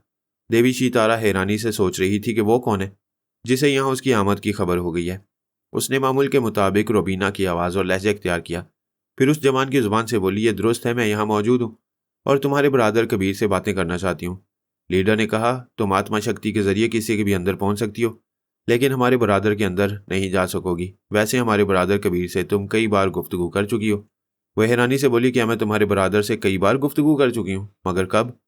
देवी शीतारा हैरानी से सोच रही थी कि वो कौन है जिसे यहाँ उसकी आमद की खबर हो गई है। उसने मामूल के मुताबिक रोबीना की आवाज़ और लहजा इख्तियार किया। फिर उस जवान की ज़ुबान से बोली, ये दुरुस्त है, मैं यहाँ मौजूद हूँ और तुम्हारे ब्रादर कबीर से बातें करना चाहती हूँ। लीडर ने कहा, तुम आत्मा शक्ति के जरिए किसी के भी अंदर पहुँच सकती हो, लेकिन हमारे ब्रादर के अंदर नहीं जा सकोगी। वैसे हमारे ब्रादर कबीर से तुम कई बार गुफ्तगू कर चुकी हो। वह हैरानी से बोली, क्या मैं तुम्हारे ब्रादर से कई बार गुफ्तगू कर चुकी हूँ, मगर कब?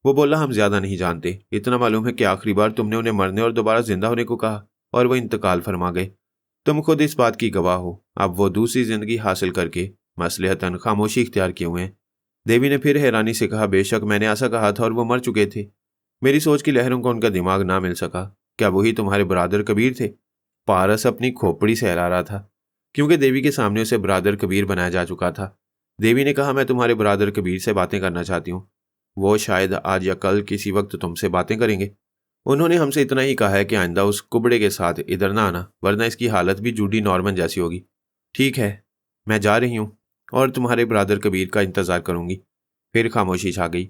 वो बोला, हम ज़्यादा नहीं जानते, इतना मालूम है कि आखिरी बार तुमने उन्हें मरने और दोबारा जिंदा होने को कहा और वह इंतकाल फरमा गए। तुम खुद इस बात की गवाह हो। अब वो दूसरी जिंदगी हासिल करके मसलहतन खामोशी इख्तियार किए हुए हैं। देवी ने फिर हैरानी से कहा, बेशक मैंने ऐसा कहा था और वो मर चुके थे। मेरी सोच की लहरों को उनका दिमाग ना मिल सका। क्या वही तुम्हारे ब्रादर कबीर थे? पारस अपनी खोपड़ी सहला रहा था, क्योंकि देवी के सामने उसे ब्रादर कबीर बनाया जा चुका था। देवी ने कहा, मैं तुम्हारे ब्रादर कबीर से बातें करना चाहती हूँ। वो शायद आज या कल किसी वक्त तुमसे बातें करेंगे। उन्होंने हमसे इतना ही कहा है कि आइंदा उस कुबड़े के साथ इधर ना आना, वरना इसकी हालत भी जूडी नॉर्मन जैसी होगी। ठीक है, मैं जा रही हूँ और तुम्हारे ब्रादर कबीर का इंतज़ार करूँगी। फिर खामोशी छा गई।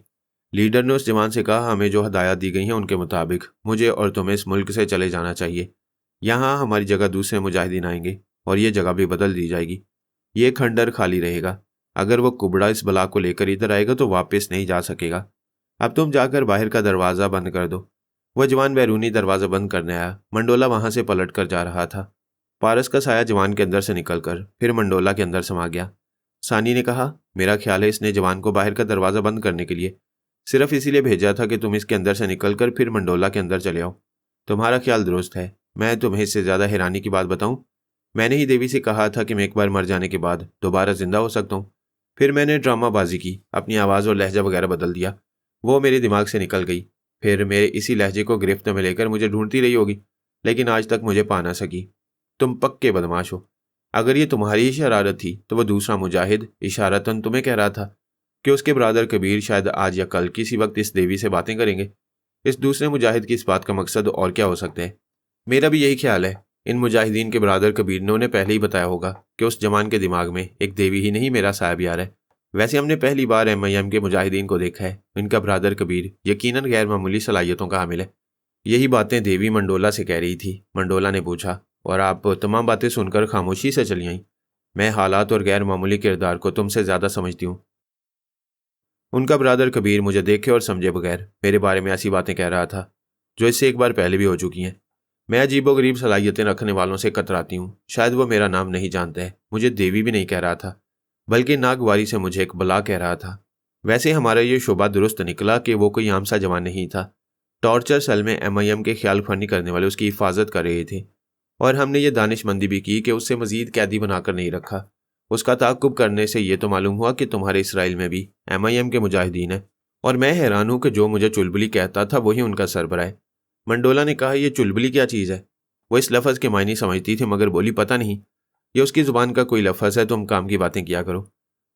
लीडर ने उस जवान से कहा, हमें जो हदायत दी गई हैं उनके मुताबिक मुझे और तुम्हें इस मुल्क से चले जाना चाहिए। यहाँ हमारी जगह दूसरे मुजाहिदीन आएंगे और ये जगह भी बदल दी जाएगी। ये खंडर खाली रहेगा। अगर वो कुबड़ा इस बला को लेकर इधर आएगा तो वापस नहीं जा सकेगा। अब तुम जाकर बाहर का दरवाज़ा बंद कर दो। वह जवान बैरूनी दरवाज़ा बंद करने आया। मंडोला वहाँ से पलट कर जा रहा था। पारस का साया जवान के अंदर से निकलकर फिर मंडोला के अंदर समा गया। सानी ने कहा, मेरा ख्याल है इसने जवान को बाहर का दरवाज़ा बंद करने के लिए सिर्फ इसीलिए भेजा था कि तुम इसके अंदर से निकलकर फिर मंडोला के अंदर चले आओ। तुम्हारा ख्याल दुरुस्त है। मैं तुम्हें इससे ज़्यादा हैरानी की बात बताऊं, मैंने ही देवी से कहा था कि मैं एक बार मर जाने के बाद दोबारा जिंदा हो सकता हूँ। फिर मैंने ड्रामाबाजी की, अपनी आवाज़ और लहजा वगैरह बदल दिया। वो मेरे दिमाग से निकल गई। फिर मेरे इसी लहजे को गिरफ्त में लेकर मुझे ढूंढती रही होगी, लेकिन आज तक मुझे पा ना सकी। तुम पक्के बदमाश हो। अगर ये तुम्हारी ही शरारत थी तो वह दूसरा मुजाहिद इशारतन तुम्हें कह रहा था कि उसके ब्रादर कबीर शायद आज या कल किसी वक्त इस देवी से बातें करेंगे। इस दूसरे मुजाहिद की इस बात का मकसद और क्या हो सकता है? मेरा भी यही ख्याल है। इन मुजाहिदीन के ब्रादर कबीर ने उन्हें पहले ही बताया होगा कि उस जवान के दिमाग में एक देवी ही नहीं मेरा साहब यार है। वैसे हमने पहली बार MIM के मुजाहिदीन को देखा है। इनका ब्रादर कबीर यकीनन गैर मामूली सलाहियतों का हामिल है। यही बातें देवी मंडोला से कह रही थी। मंडोला ने पूछा, और आप तमाम बातें सुनकर खामोशी से चली आईं? मैं हालात और गैर मामूली किरदार को तुमसे ज़्यादा समझती हूँ। उनका ब्रादर कबीर मुझे देखे और समझे बगैर मेरे बारे में ऐसी बातें कह रहा था जो इससे एक बार पहले भी हो चुकी हैं। मैं अजीबोगरीब सलाहियतें रखने वालों से कतराती हूँ। शायद वो मेरा नाम नहीं जानता है। मुझे देवी भी नहीं कह रहा था, बल्कि नागवारी से मुझे एक बला कह रहा था। वैसे हमारा ये शुबा दुरुस्त निकला कि वो कोई आम सा जवान नहीं था। टॉर्चर सेल में MIM के ख्याल फरनी करने वाले उसकी हिफाजत कर रहे थे और हमने ये दानिशमंदी भी की कि उससे मजीद कैदी बनाकर नहीं रखा। उसका ताक़ुब करने से ये तो मालूम हुआ कि तुम्हारे इसराइल में भी MIM के मुजाहिदीन हैं और मैं हैरान हूँ कि जो मुझे चुलबुली कहता था वही उनका सरबराह है। मंडोला ने कहा, यह चुलबुली क्या चीज़ है? वो इस लफ्ज़ के मायने समझती थी मगर बोली, पता नहीं, ये उसकी ज़ुबान का कोई लफ्ज़ है, तुम काम की बातें किया करो।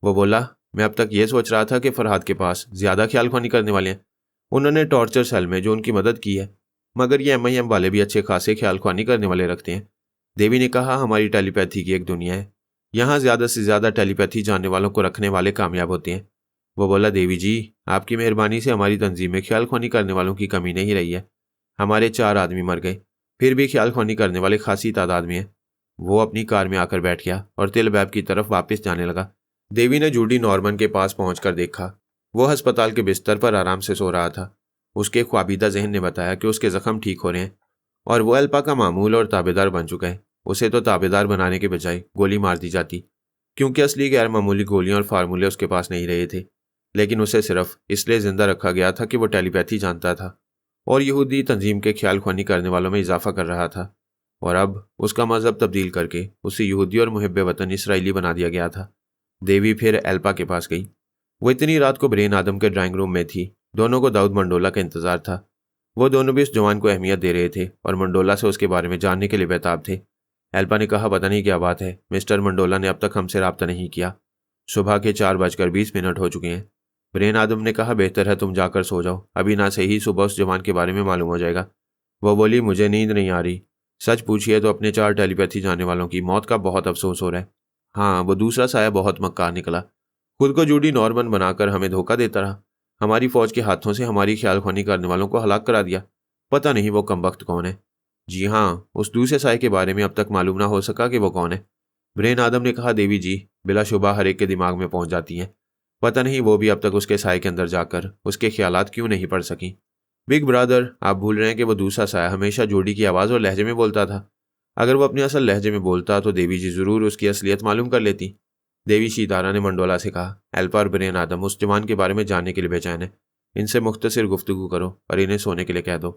वो बोला, मैं अब तक ये सोच रहा था कि फरहाद के पास ज़्यादा ख्याल ख्वानी करने वाले हैं। उन्होंने टॉर्चर सेल में जो उनकी मदद की है, मगर ये MIM वाले भी अच्छे खासे ख्याल ख्वानी करने वाले रखते हैं। देवी ने कहा, हमारी टेलीपैथी की एक दुनिया है, यहाँ ज़्यादा से ज़्यादा टेलीपैथी जानने वालों को रखने वाले कामयाब होते हैं। वो बोला, देवी जी, आपकी मेहरबानी से हमारी तंजीम में ख्याल ख्वानी करने वालों की कमी नहीं रही है। हमारे 4 आदमी मर गए, फिर भी ख्याल ख्वानी करने वाले खासी तादाद में हैं। वो अपनी कार में आकर बैठ गया और तिलबैब की तरफ वापस जाने लगा। देवी ने जूडी नॉर्मन के पास पहुंचकर देखा। वो अस्पताल के बिस्तर पर आराम से सो रहा था। उसके ख्वाबीदा जहन ने बताया कि उसके जख्म ठीक हो रहे हैं और वो एल्पा का मामूल और ताबेदार बन चुका है। उसे तो ताबेदार बनाने के बजाय गोली मार दी जाती, क्योंकि असली गैर मामूली गोलियां और फार्मूले उसके पास नहीं रहे थे। लेकिन उसे सिर्फ इसलिए जिंदा रखा गया था कि वो टेलीपैथी जानता था और यहूदी तंजीम के ख्याल ख्वानी करने वालों में इजाफा कर रहा था। और अब उसका मजहब तब्दील करके उसे यहूदी और मुहिब्बे वतन इसराइली बना दिया गया था। देवी फिर एल्पा के पास गई। वो इतनी रात को ब्रेन आदम के ड्राइंग रूम में थी। दोनों को दाऊद मंडोला का इंतजार था। वो दोनों भी उस जवान को अहमियत दे रहे थे और मंडोला से उसके बारे में जानने के लिए बेताब थे। एल्पा ने कहा, पता नहीं क्या बात है, मिस्टर मंडोला ने अब तक हमसे रब्ता नहीं किया। सुबह के 4:20 हो चुके हैं। ब्रेन आदम ने कहा, बेहतर है तुम जाकर सो जाओ, अभी ना से ही सुबह उस जवान के बारे में मालूम हो जाएगा। वो बोली, मुझे नींद नहीं आ रही। सच पूछिए तो अपने 4 टेलीपैथी जानने वालों की मौत का बहुत अफसोस हो रहा है। हाँ, वो दूसरा साया बहुत मक्कार निकला। खुद को जूडी नॉर्मन बनाकर हमें धोखा देता रहा। हमारी फौज के हाथों से हमारी ख्याल ख्वानी करने वालों को हलाक करा दिया। पता नहीं वो कमबख्त कौन है। जी हाँ, उस दूसरे साए के बारे में अब तक मालूम ना हो सका कि वो कौन है। ब्रेन आदम ने कहा, देवी जी, बिलाशुबा हर एक के दिमाग में पहुंच जाती हैं। पता नहीं वो भी अब तक उसके साए के अंदर जाकर उसके ख्यालात क्यों नहीं पढ़ सकी। बिग ब्रदर, आप भूल रहे हैं कि वो दूसरा साया हमेशा जूडी की आवाज़ और लहजे में बोलता था। अगर वो अपने असल लहजे में बोलता तो देवी जी ज़रूर उसकी असलियत मालूम कर लेती। देवी शीतारा ने मंडोला से कहा, एल्पा और ब्रेन आदम उस जवान के बारे में जानने के लिए बेचैन है। इनसे मुख्तसर गुफ्तगू करो और इन्हें सोने के लिए कह दो।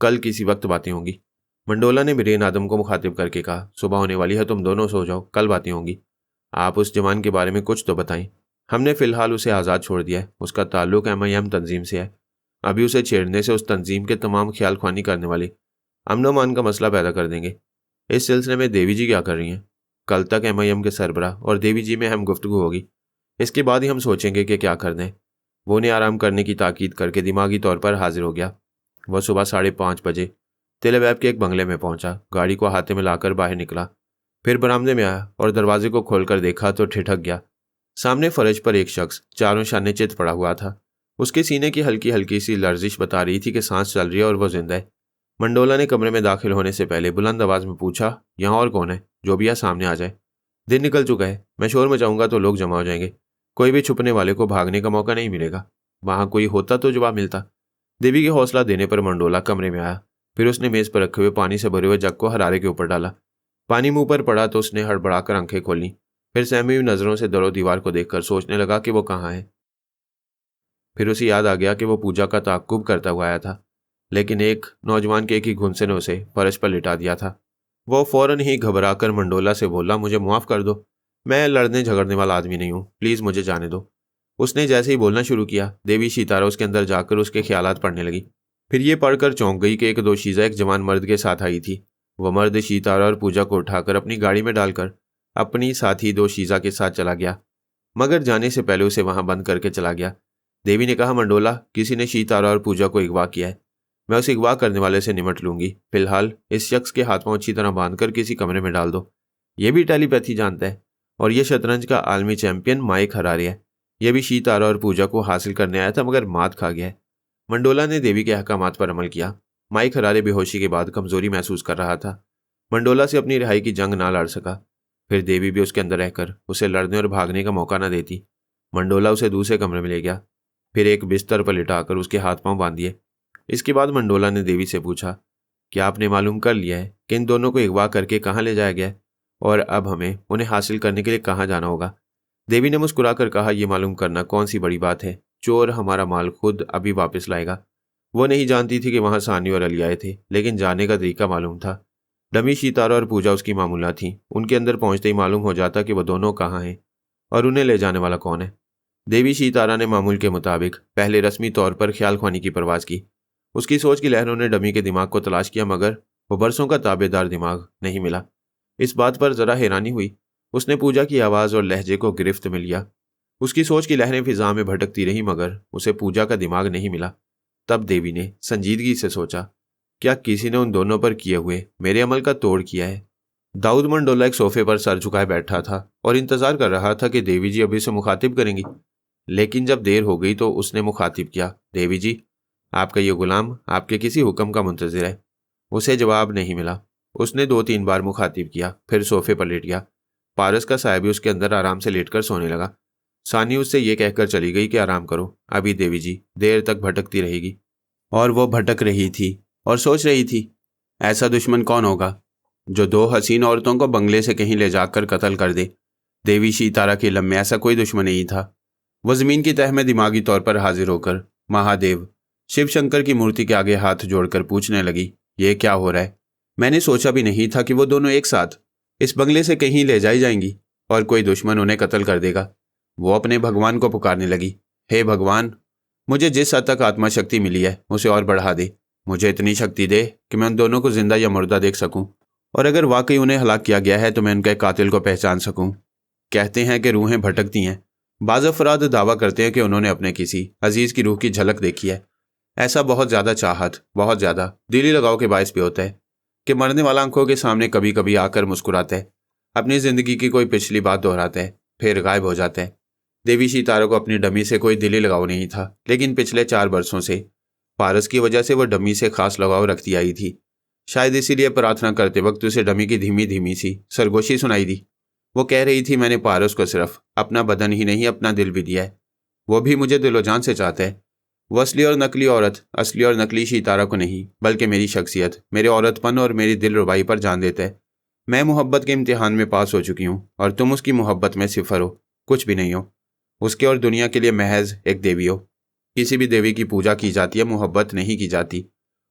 कल किसी वक्त बातें होंगी। मंडोला ने ब्रेन आदम को मुखातिब करके कहा, सुबह होने वाली है, तुम दोनों सो जाओ, कल बातें होंगी। आप उस जवान के बारे में कुछ तो बताएं। हमने फ़िलहाल उसे आज़ाद छोड़ दिया है। उसका ताल्लुक MIM तंजीम से है। अभी उसे छेड़ने से उस तंजीम के तमाम ख्याल ख्वानी करने वाले अमन मान का मसला पैदा कर देंगे। इस सिलसिले में देवी जी क्या कर रही हैं? कल तक MIM के सरबराह और देवी जी में अहम गुफ्तगू होगी। इसके बाद ही हम सोचेंगे कि क्या कर दें। वो ने आराम करने की ताकीद करके दिमागी तौर पर हाजिर हो गया। वह सुबह 5:30 बजे तिलबैब के एक बंगले में पहुंचा। गाड़ी को हाथे में लाकर बाहर निकला, फिर बरामदे में आया और दरवाजे को खोलकर देखा तो ठिठक गया। सामने फर्श पर एक शख्स चारों शाने चित पड़ा हुआ था। उसके सीने की हल्की हल्की सी लर्जिश बता रही थी कि सांस चल रही है और वो जिंदा है। मंडोला ने कमरे में दाखिल होने से पहले बुलंद आवाज में पूछा, यहाँ और कौन है? जो भी है सामने आ जाए। दिन निकल चुका है। मैं शोर मचाऊंगा तो लोग जमा हो जाएंगे। कोई भी छुपने वाले को भागने का मौका नहीं मिलेगा। वहां कोई होता तो जवाब मिलता। देवी के हौसला देने पर मंडोला कमरे में आया। फिर उसने मेज पर रखे हुए पानी से भरे हुए जग को हरारे के ऊपर डाला। पानी मुंह पर पड़ा तो उसने हड़बड़ाकर आंखें खोली। फिर सहमी हुई नजरों से दरो दीवार को देखकर सोचने लगा कि वो कहाँ है। फिर उसे याद आ गया कि वो पूजा का ताक्कुब करता हुआ आया था, लेकिन एक नौजवान के एक ही घुनसे ने उसे फर्श पर लिटा दिया था। वो फौरन ही घबराकर मंडोला से बोला, मुझे माफ़ कर दो, मैं लड़ने झगड़ने वाला आदमी नहीं हूँ, प्लीज़ मुझे जाने दो। उसने जैसे ही बोलना शुरू किया, देवी शीतारा उसके अंदर जाकर उसके ख्यालात पढ़ने लगी। फिर ये पढ़कर चौंक गई कि एक दोशीज़ा एक जवान मर्द के साथ आई थी। वह मर्द शीतारा और पूजा को उठाकर अपनी गाड़ी में डालकर अपनी साथी दोशीज़ा के साथ चला गया, मगर जाने से पहले उसे वहां बंद करके चला गया। देवी ने कहा, मंडोला, किसी ने शीतारा और पूजा को अगवा किया है। मैं उसे अगवा करने वाले से निमट लूंगी। फिलहाल इस शख्स के हाथ पांव अच्छी तरह बांधकर किसी कमरे में डाल दो। यह भी टेलीपैथी जानता है और यह शतरंज का आलमी चैंपियन माइक हरारे है। यह भी शीतारा और पूजा को हासिल करने आया था मगर मात खा गया है। मंडोला ने देवी के अहकामात पर अमल किया। माइक हरारे बेहोशी के बाद कमजोरी महसूस कर रहा था। मंडोला से अपनी रिहाई की जंग ना लड़ सका। फिर देवी भी उसके अंदर रहकर उसे लड़ने और भागने का मौका न देती। मंडोला उसे दूसरे कमरे में ले गया, फिर एक बिस्तर पर लिटाकर उसके हाथ पांव बांध दिए। इसके बाद मंडोला ने देवी से पूछा, क्या आपने मालूम कर लिया है कि इन दोनों को अगवा करके कहाँ ले जाया गया है और अब हमें उन्हें हासिल करने के लिए कहाँ जाना होगा? देवी ने मुस्कुराकर कहा, यह मालूम करना कौन सी बड़ी बात है। चोर हमारा माल खुद अभी वापस लाएगा। वो नहीं जानती थी कि वहाँ सानी और अली आए थे, लेकिन जाने का तरीका मालूम था। डमी शीतारा और पूजा उसकी मामूला थी। उनके अंदर पहुंचते ही मालूम हो जाता कि वह दोनों कहाँ हैं और उन्हें ले जाने वाला कौन है। देवी शीतारा ने मामूल के मुताबिक पहले रस्मी तौर पर ख्याल ख्वानी की परवाज की। उसकी सोच की लहरों ने डमी के दिमाग को तलाश किया, मगर वो बरसों का ताबेदार दिमाग नहीं मिला। इस बात पर जरा हैरानी हुई। उसने पूजा की आवाज़ और लहजे को गिरफ्त में लिया। उसकी सोच की लहरें फिजा में भटकती रही मगर उसे पूजा का दिमाग नहीं मिला। तब देवी ने संजीदगी से सोचा, क्या किसी ने उन दोनों पर किए हुए मेरे अमल का तोड़ किया है? दाऊद मंडोला एक सोफे पर सर झुकाए बैठा था और इंतजार कर रहा था कि देवी जी अभी से मुखातिब करेंगी। लेकिन जब देर हो गई तो उसने मुखातिब किया, देवी जी, आपका ये गुलाम आपके किसी हुक्म का मुंतजिर है। उसे जवाब नहीं मिला। उसने 2-3 बार मुखातिब किया, फिर सोफे पर लेट गया। पारस का साहब भी उसके अंदर आराम से लेटकर सोने लगा। सानी उससे ये कहकर चली गई कि आराम करो, अभी देवी जी देर तक भटकती रहेगी। और वो भटक रही थी और सोच रही थी, ऐसा दुश्मन कौन होगा जो 2 हसीन औरतों को बंगले से कहीं ले जाकर कत्ल कर दे। देवी सीतारा के इल्म में ऐसा कोई दुश्मन नहीं था। वह जमीन की तह में दिमागी तौर पर हाजिर होकर महादेव शिव शंकर की मूर्ति के आगे हाथ जोड़कर पूछने लगी, ये क्या हो रहा है? मैंने सोचा भी नहीं था कि वो दोनों एक साथ इस बंगले से कहीं ले जाई जाएंगी और कोई दुश्मन उन्हें कत्ल कर देगा। वो अपने भगवान को पुकारने लगी, हे भगवान, मुझे जिस हद तक आत्मा शक्ति मिली है उसे और बढ़ा दे। मुझे इतनी शक्ति दे कि मैं उन दोनों को जिंदा या मुर्दा देख सकूं, और अगर वाकई उन्हें हलाक किया गया है तो मैं उनके कातिल को पहचान सकूं। कहते हैं कि रूहें भटकती हैं। बाज़ अफराद दावा करते हैं कि उन्होंने अपने किसी अजीज़ की रूह की झलक देखी है। ऐसा बहुत ज़्यादा चाहत, बहुत ज़्यादा दिली लगाव के बायस भी होता है कि मरने वाला आंखों के सामने कभी कभी आकर मुस्कुराता है, अपनी ज़िंदगी की कोई पिछली बात दोहराता है, फिर गायब हो जाता है। देवी सीतारा को अपनी डमी से कोई दिली लगाव नहीं था, लेकिन पिछले 4 बरसों से पारस की वजह से वह डमी से खास लगाव रखती आई थी। शायद इसीलिए प्रार्थना करते वक्त उसे डमी की धीमी धीमी सी सरगोशी सुनाई दी। वो कह रही थी, मैंने पारस को सिर्फ अपना बदन ही नहीं अपना दिल भी दिया है। वो भी मुझे दिलो जान से चाहता है। वो असली और नकली औरत, असली और नकली सीतारा को नहीं बल्कि मेरी शख्सियत, मेरे औरतपन और मेरी दिल रुबाई पर जान देता है। मैं मोहब्बत के इम्तिहान में पास हो चुकी हूँ और तुम उसकी मोहब्बत में सिफर हो, कुछ भी नहीं हो। उसके और दुनिया के लिए महज एक देवी हो। किसी भी देवी की पूजा की जाती है, मोहब्बत नहीं की जाती।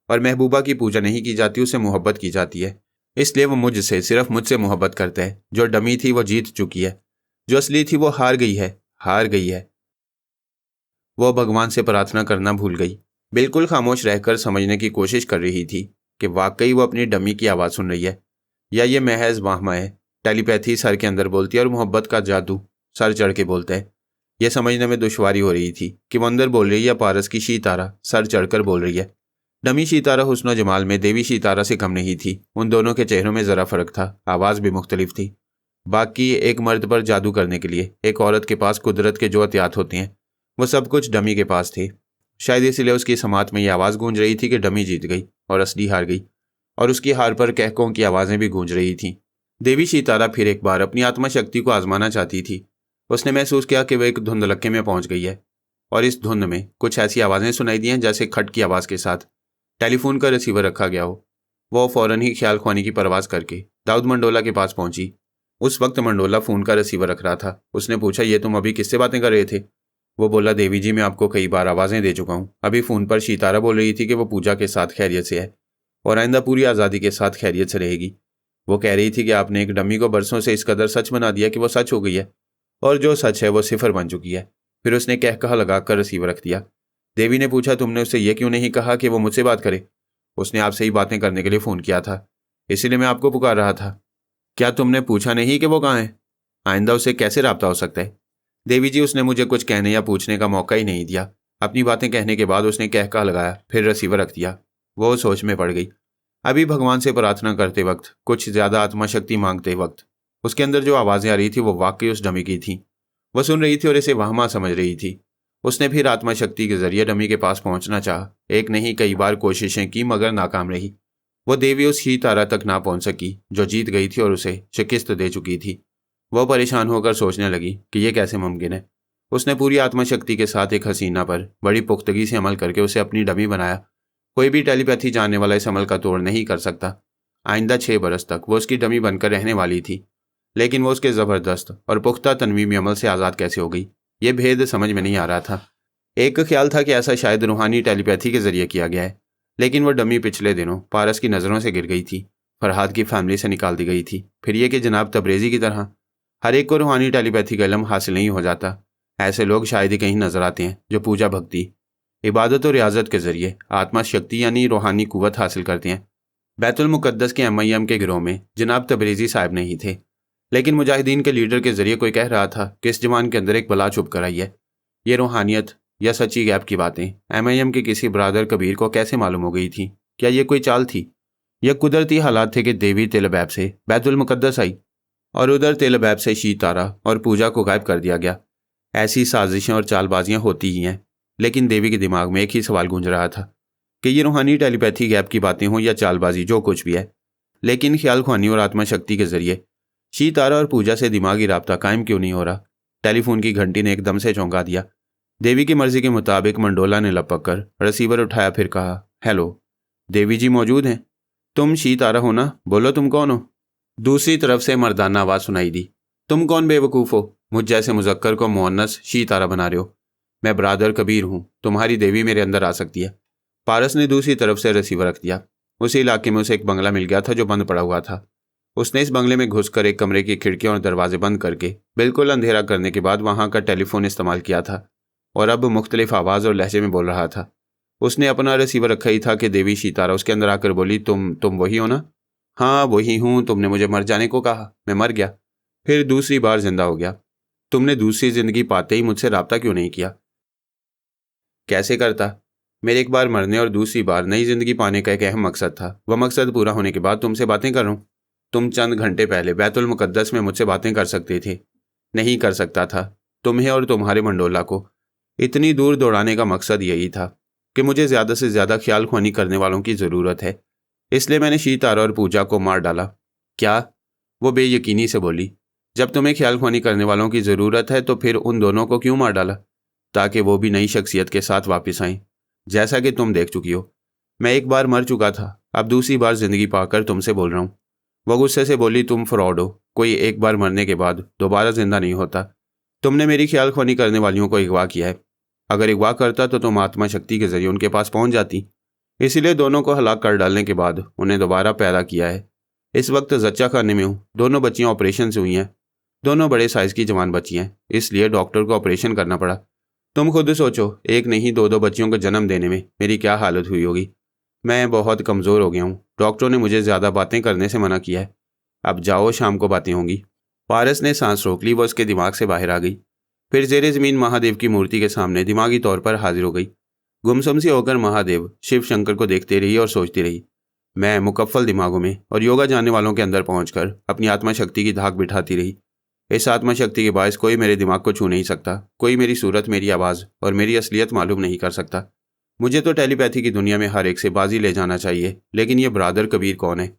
और महबूबा की पूजा नहीं की जाती, उसे मोहब्बत की जाती है। इसलिए वो मुझसे, सिर्फ मुझसे मोहब्बत करता है। जो डमी थी वो जीत चुकी है, जो असली थी वो हार गई है, हार गई है। वो भगवान से प्रार्थना करना भूल गई। बिल्कुल खामोश रहकर समझने की कोशिश कर रही थी कि वाकई वो अपनी डमी की आवाज़ सुन रही है या ये महज वाहमा है। टेलीपैथी सर के अंदर बोलती है और मोहब्बत का जादू सर चढ़ के बोलता है। यह समझने में दुश्वारी हो रही थी कि वो अंदर बोल रही है या पारस की सीतारा सर चढ़कर बोल रही है। डमी सीतारा हुस्न जमाल में देवी सीतारा से कम नहीं थी। उन दोनों के चेहरों में ज़रा फर्क था, आवाज़ भी मुख्तलिफ थी। बाकी एक मर्द पर जादू करने के लिए एक औरत के पास कुदरत के जो एहतियात होते हैं वो सब कुछ डमी के पास थे। शायद इसलिए उसकी समात में यह आवाज़ गूंज रही थी कि डमी जीत गई और असली हार गई, और उसकी हार पर कहकों की आवाज़ें भी गूंज रही थीं। देवी सीतारा फिर एक बार अपनी आत्मा शक्ति को आजमाना चाहती थी। उसने महसूस किया कि वह एक धुंधलक्के में पहुंच गई है और इस धुंध में कुछ ऐसी आवाज़ें सुनाई दी हैं जैसे खट की आवाज़ के साथ टेलीफोन का रिसीवर रखा गया हो। वो फ़ौरन ही ख्याल ख्वानी की परवाज़ करके दाऊद मंडोला के पास पहुंची। उस वक्त मंडोला फ़ोन का रिसीवर रख रहा था। उसने पूछा, ये तुम अभी किससे बातें कर रहे थे? वो बोला, देवी जी, मैं आपको कई बार आवाज़ें दे चुका हूँ। अभी फ़ोन पर सीतारा बोल रही थी कि वो पूजा के साथ खैरियत से है और आइंदा पूरी आज़ादी के साथ खैरियत से रहेगी। वो कह रही थी कि आपने एक डमी को बरसों से इस कदर सच बना दिया कि वो सच हो गई है और जो सच है वो सिफर बन चुकी है। फिर उसने कह कहा लगाकर रिसीवर रख दिया। देवी ने पूछा, तुमने उससे यह क्यों नहीं कहा कि वो मुझसे बात करे? उसने आपसे ही बातें करने के लिए फ़ोन किया था, इसीलिए मैं आपको पुकार रहा था। क्या तुमने पूछा नहीं कि वो कहाँ है? आइंदा उसे कैसे राब्ता हो सकता है? देवी जी, उसने मुझे कुछ कहने या पूछने का मौका ही नहीं दिया। अपनी बातें कहने के बाद उसने कह लगाया, फिर रिसीवर रख दिया। वो सोच में पड़ गई। अभी भगवान से प्रार्थना करते वक्त, कुछ ज़्यादा आत्मा शक्ति मांगते वक्त उसके अंदर जो आवाज़ें आ रही थी वो वाकई उस डमी की थी। वह सुन रही थी और इसे वहमा समझ रही थी। उसने फिर आत्मा शक्ति के जरिए डमी के पास पहुंचना चाहा। एक नहीं कई बार कोशिशें की मगर नाकाम रही। वो देवी उस ही तारा तक ना पहुंच सकी जो जीत गई थी और उसे शिकस्त दे चुकी थी। वह परेशान होकर सोचने लगी कि यह कैसे मुमकिन है। उसने पूरी आत्मा शक्ति के साथ एक हसीना पर बड़ी पुख्तगी से अमल करके उसे अपनी डमी बनाया। कोई भी टेलीपैथी जानने वाला इस अमल का तोड़ नहीं कर सकता। आइंदा 6 बरस तक वो उसकी डमी बनकर रहने वाली थी, लेकिन वो उसके ज़बरदस्त और पुख्ता तनवीमी अमल से आज़ाद कैसे हो गई, ये भेद समझ में नहीं आ रहा था। एक ख्याल था कि ऐसा शायद रूहानी टेलीपैथी के जरिए किया गया है, लेकिन वह डमी पिछले दिनों पारस की नज़रों से गिर गई थी, फरहाद की फैमिली से निकाल दी गई थी। फिर ये कि जनाब तबरेज़ी की तरह हर एक को रूहानी टेलीपैथी का इल्म हासिल नहीं हो जाता। ऐसे लोग शायद ही कहीं नजर आते हैं जो पूजा भक्ति, इबादत और रियाजत के जरिए आत्मा शक्ति यानी रूहानी कुव्वत हासिल करते हैं। बैतुल मुकद्दस के MIM के गिरोह में जनाब तबरेज़ी साहब नहीं थे, लेकिन मुजाहिदीन के लीडर के जरिए कोई कह रहा था कि इस जवान के अंदर एक बला छुप कर आई है। ये रूहानियत या सच्ची गैब की बातें MIM के किसी बरादर कबीर को कैसे मालूम हो गई थी? क्या ये कोई चाल थी यह कुदरती हालात थे कि देवी तेल अबैब से बैतुल मुकद्दस आई और उधर तेल अबैब से शीतारा और पूजा को गायब कर दिया गया। ऐसी साजिशें और चालबाजियां होती ही हैं, लेकिन देवी के दिमाग में एक ही सवाल गूंज रहा था कि ये रूहानी टेलीपैथी गैप की बातें हों या चालबाजी, जो कुछ भी है, लेकिन ख्याल ख्वानी और आत्मा शक्ति के जरिए शीतारा और पूजा से दिमागी राब्ता कायम क्यों नहीं हो रहा। टेलीफोन की घंटी ने एकदम से चौंका दिया। देवी की मर्जी के मुताबिक मंडोला ने लपक कर रिसीवर उठाया, फिर कहा, हेलो, देवी जी मौजूद हैं? तुम शीतारा हो ना? बोलो, तुम कौन हो? दूसरी तरफ से मर्दाना आवाज़ सुनाई दी। तुम कौन बेवकूफ़ हो, मुझ जैसे मुजक्कर को मुअन्नस शीतारा बना रहे हो? मैं ब्रादर कबीर हूँ, तुम्हारी देवी मेरे अंदर आ सकती है। पारस ने दूसरी तरफ से रिसीवर रख दिया। उसी इलाके में उसे एक बंगला मिल गया था जो बंद पड़ा हुआ था। उसने इस बंगले में घुसकर एक कमरे की खिड़कियां और दरवाजे बंद करके बिल्कुल अंधेरा करने के बाद वहां का टेलीफोन इस्तेमाल किया था और अब मुख्तलिफ आवाज़ और लहजे में बोल रहा था। उसने अपना रिसीवर रखा ही था कि देवी शीतारा उसके अंदर आकर बोली, तुम वही हो ना? हाँ वही हूँ, तुमने मुझे मर जाने को कहा, मैं मर गया, फिर दूसरी बार जिंदा हो गया। तुमने दूसरी जिंदगी पाते ही मुझसे रब्ता क्यों नहीं किया? कैसे करता? मेरे एक बार मरने और दूसरी बार नई जिंदगी पाने का एक अहम मकसद था। वह मकसद पूरा होने के बाद तुमसे बातें कर रहा हूँ। तुम चंद घंटे पहले बैतुल मुकद्दस में मुझसे बातें कर सकते थे, नहीं कर सकता था। तुम्हें और तुम्हारे मंडोला को इतनी दूर दौड़ाने का मकसद यही था कि मुझे ज़्यादा से ज़्यादा ख्याल ख्वानी करने वालों की ज़रूरत है, इसलिए मैंने शीतारा और पूजा को मार डाला। क्या? वो बेयकीनी से बोली। जब तुम्हें ख्याल ख्वानी करने वालों की ज़रूरत है तो फिर उन दोनों को क्यों मार डाला? ताकि वो भी नई शख्सियत के साथ वापस आएं। जैसा कि तुम देख चुकी हो, मैं एक बार मर चुका था, अब दूसरी बार जिंदगी पाकर तुमसे बोल रहा हूँ। वो गुस्से से बोली, तुम फ्रॉड हो, कोई एक बार मरने के बाद दोबारा जिंदा नहीं होता। तुमने मेरी ख्याल ख्वानी करने वालियों को अगवा किया है। अगर अगवा करता तो तुम आत्मा शक्ति के जरिए उनके पास पहुंच जाती, इसीलिए दोनों को हलाक कर डालने के बाद उन्हें दोबारा पैदा किया है। इस वक्त जच्चा खाने में हूँ। दोनों बच्चियाँ ऑपरेशन से हुई हैं, दोनों बड़े साइज़ की जवान बच्ची हैं, इसलिए डॉक्टर को ऑपरेशन करना पड़ा। तुम खुद सोचो, एक नहीं दो बच्चियों को जन्म देने में मेरी क्या हालत हुई होगी। मैं बहुत कमज़ोर हो गया हूँ। डॉक्टरों ने मुझे ज़्यादा बातें करने से मना किया है। अब जाओ, शाम को बातें होंगी। पारस ने सांस रोक ली। वो उसके दिमाग से बाहर आ गई, फिर ज़ेरे ज़मीन महादेव की मूर्ति के सामने दिमागी तौर पर हाजिर हो गई। गुमसुम सी होकर महादेव शिव शंकर को देखते रही और सोचती रही। मैं मुकफ्फल दिमागों में और योगा जानने वालों के अंदर पहुंचकर अपनी आत्मा शक्ति की धाक बिठाती रही। इस आत्मा शक्ति के बायस कोई मेरे दिमाग को छू नहीं सकता, कोई मेरी सूरत, मेरी आवाज़ और मेरी असलियत मालूम नहीं कर सकता। मुझे तो टेलीपैथी की दुनिया में हर एक से बाजी ले जाना चाहिए, लेकिन ये ब्रादर कबीर कौन है?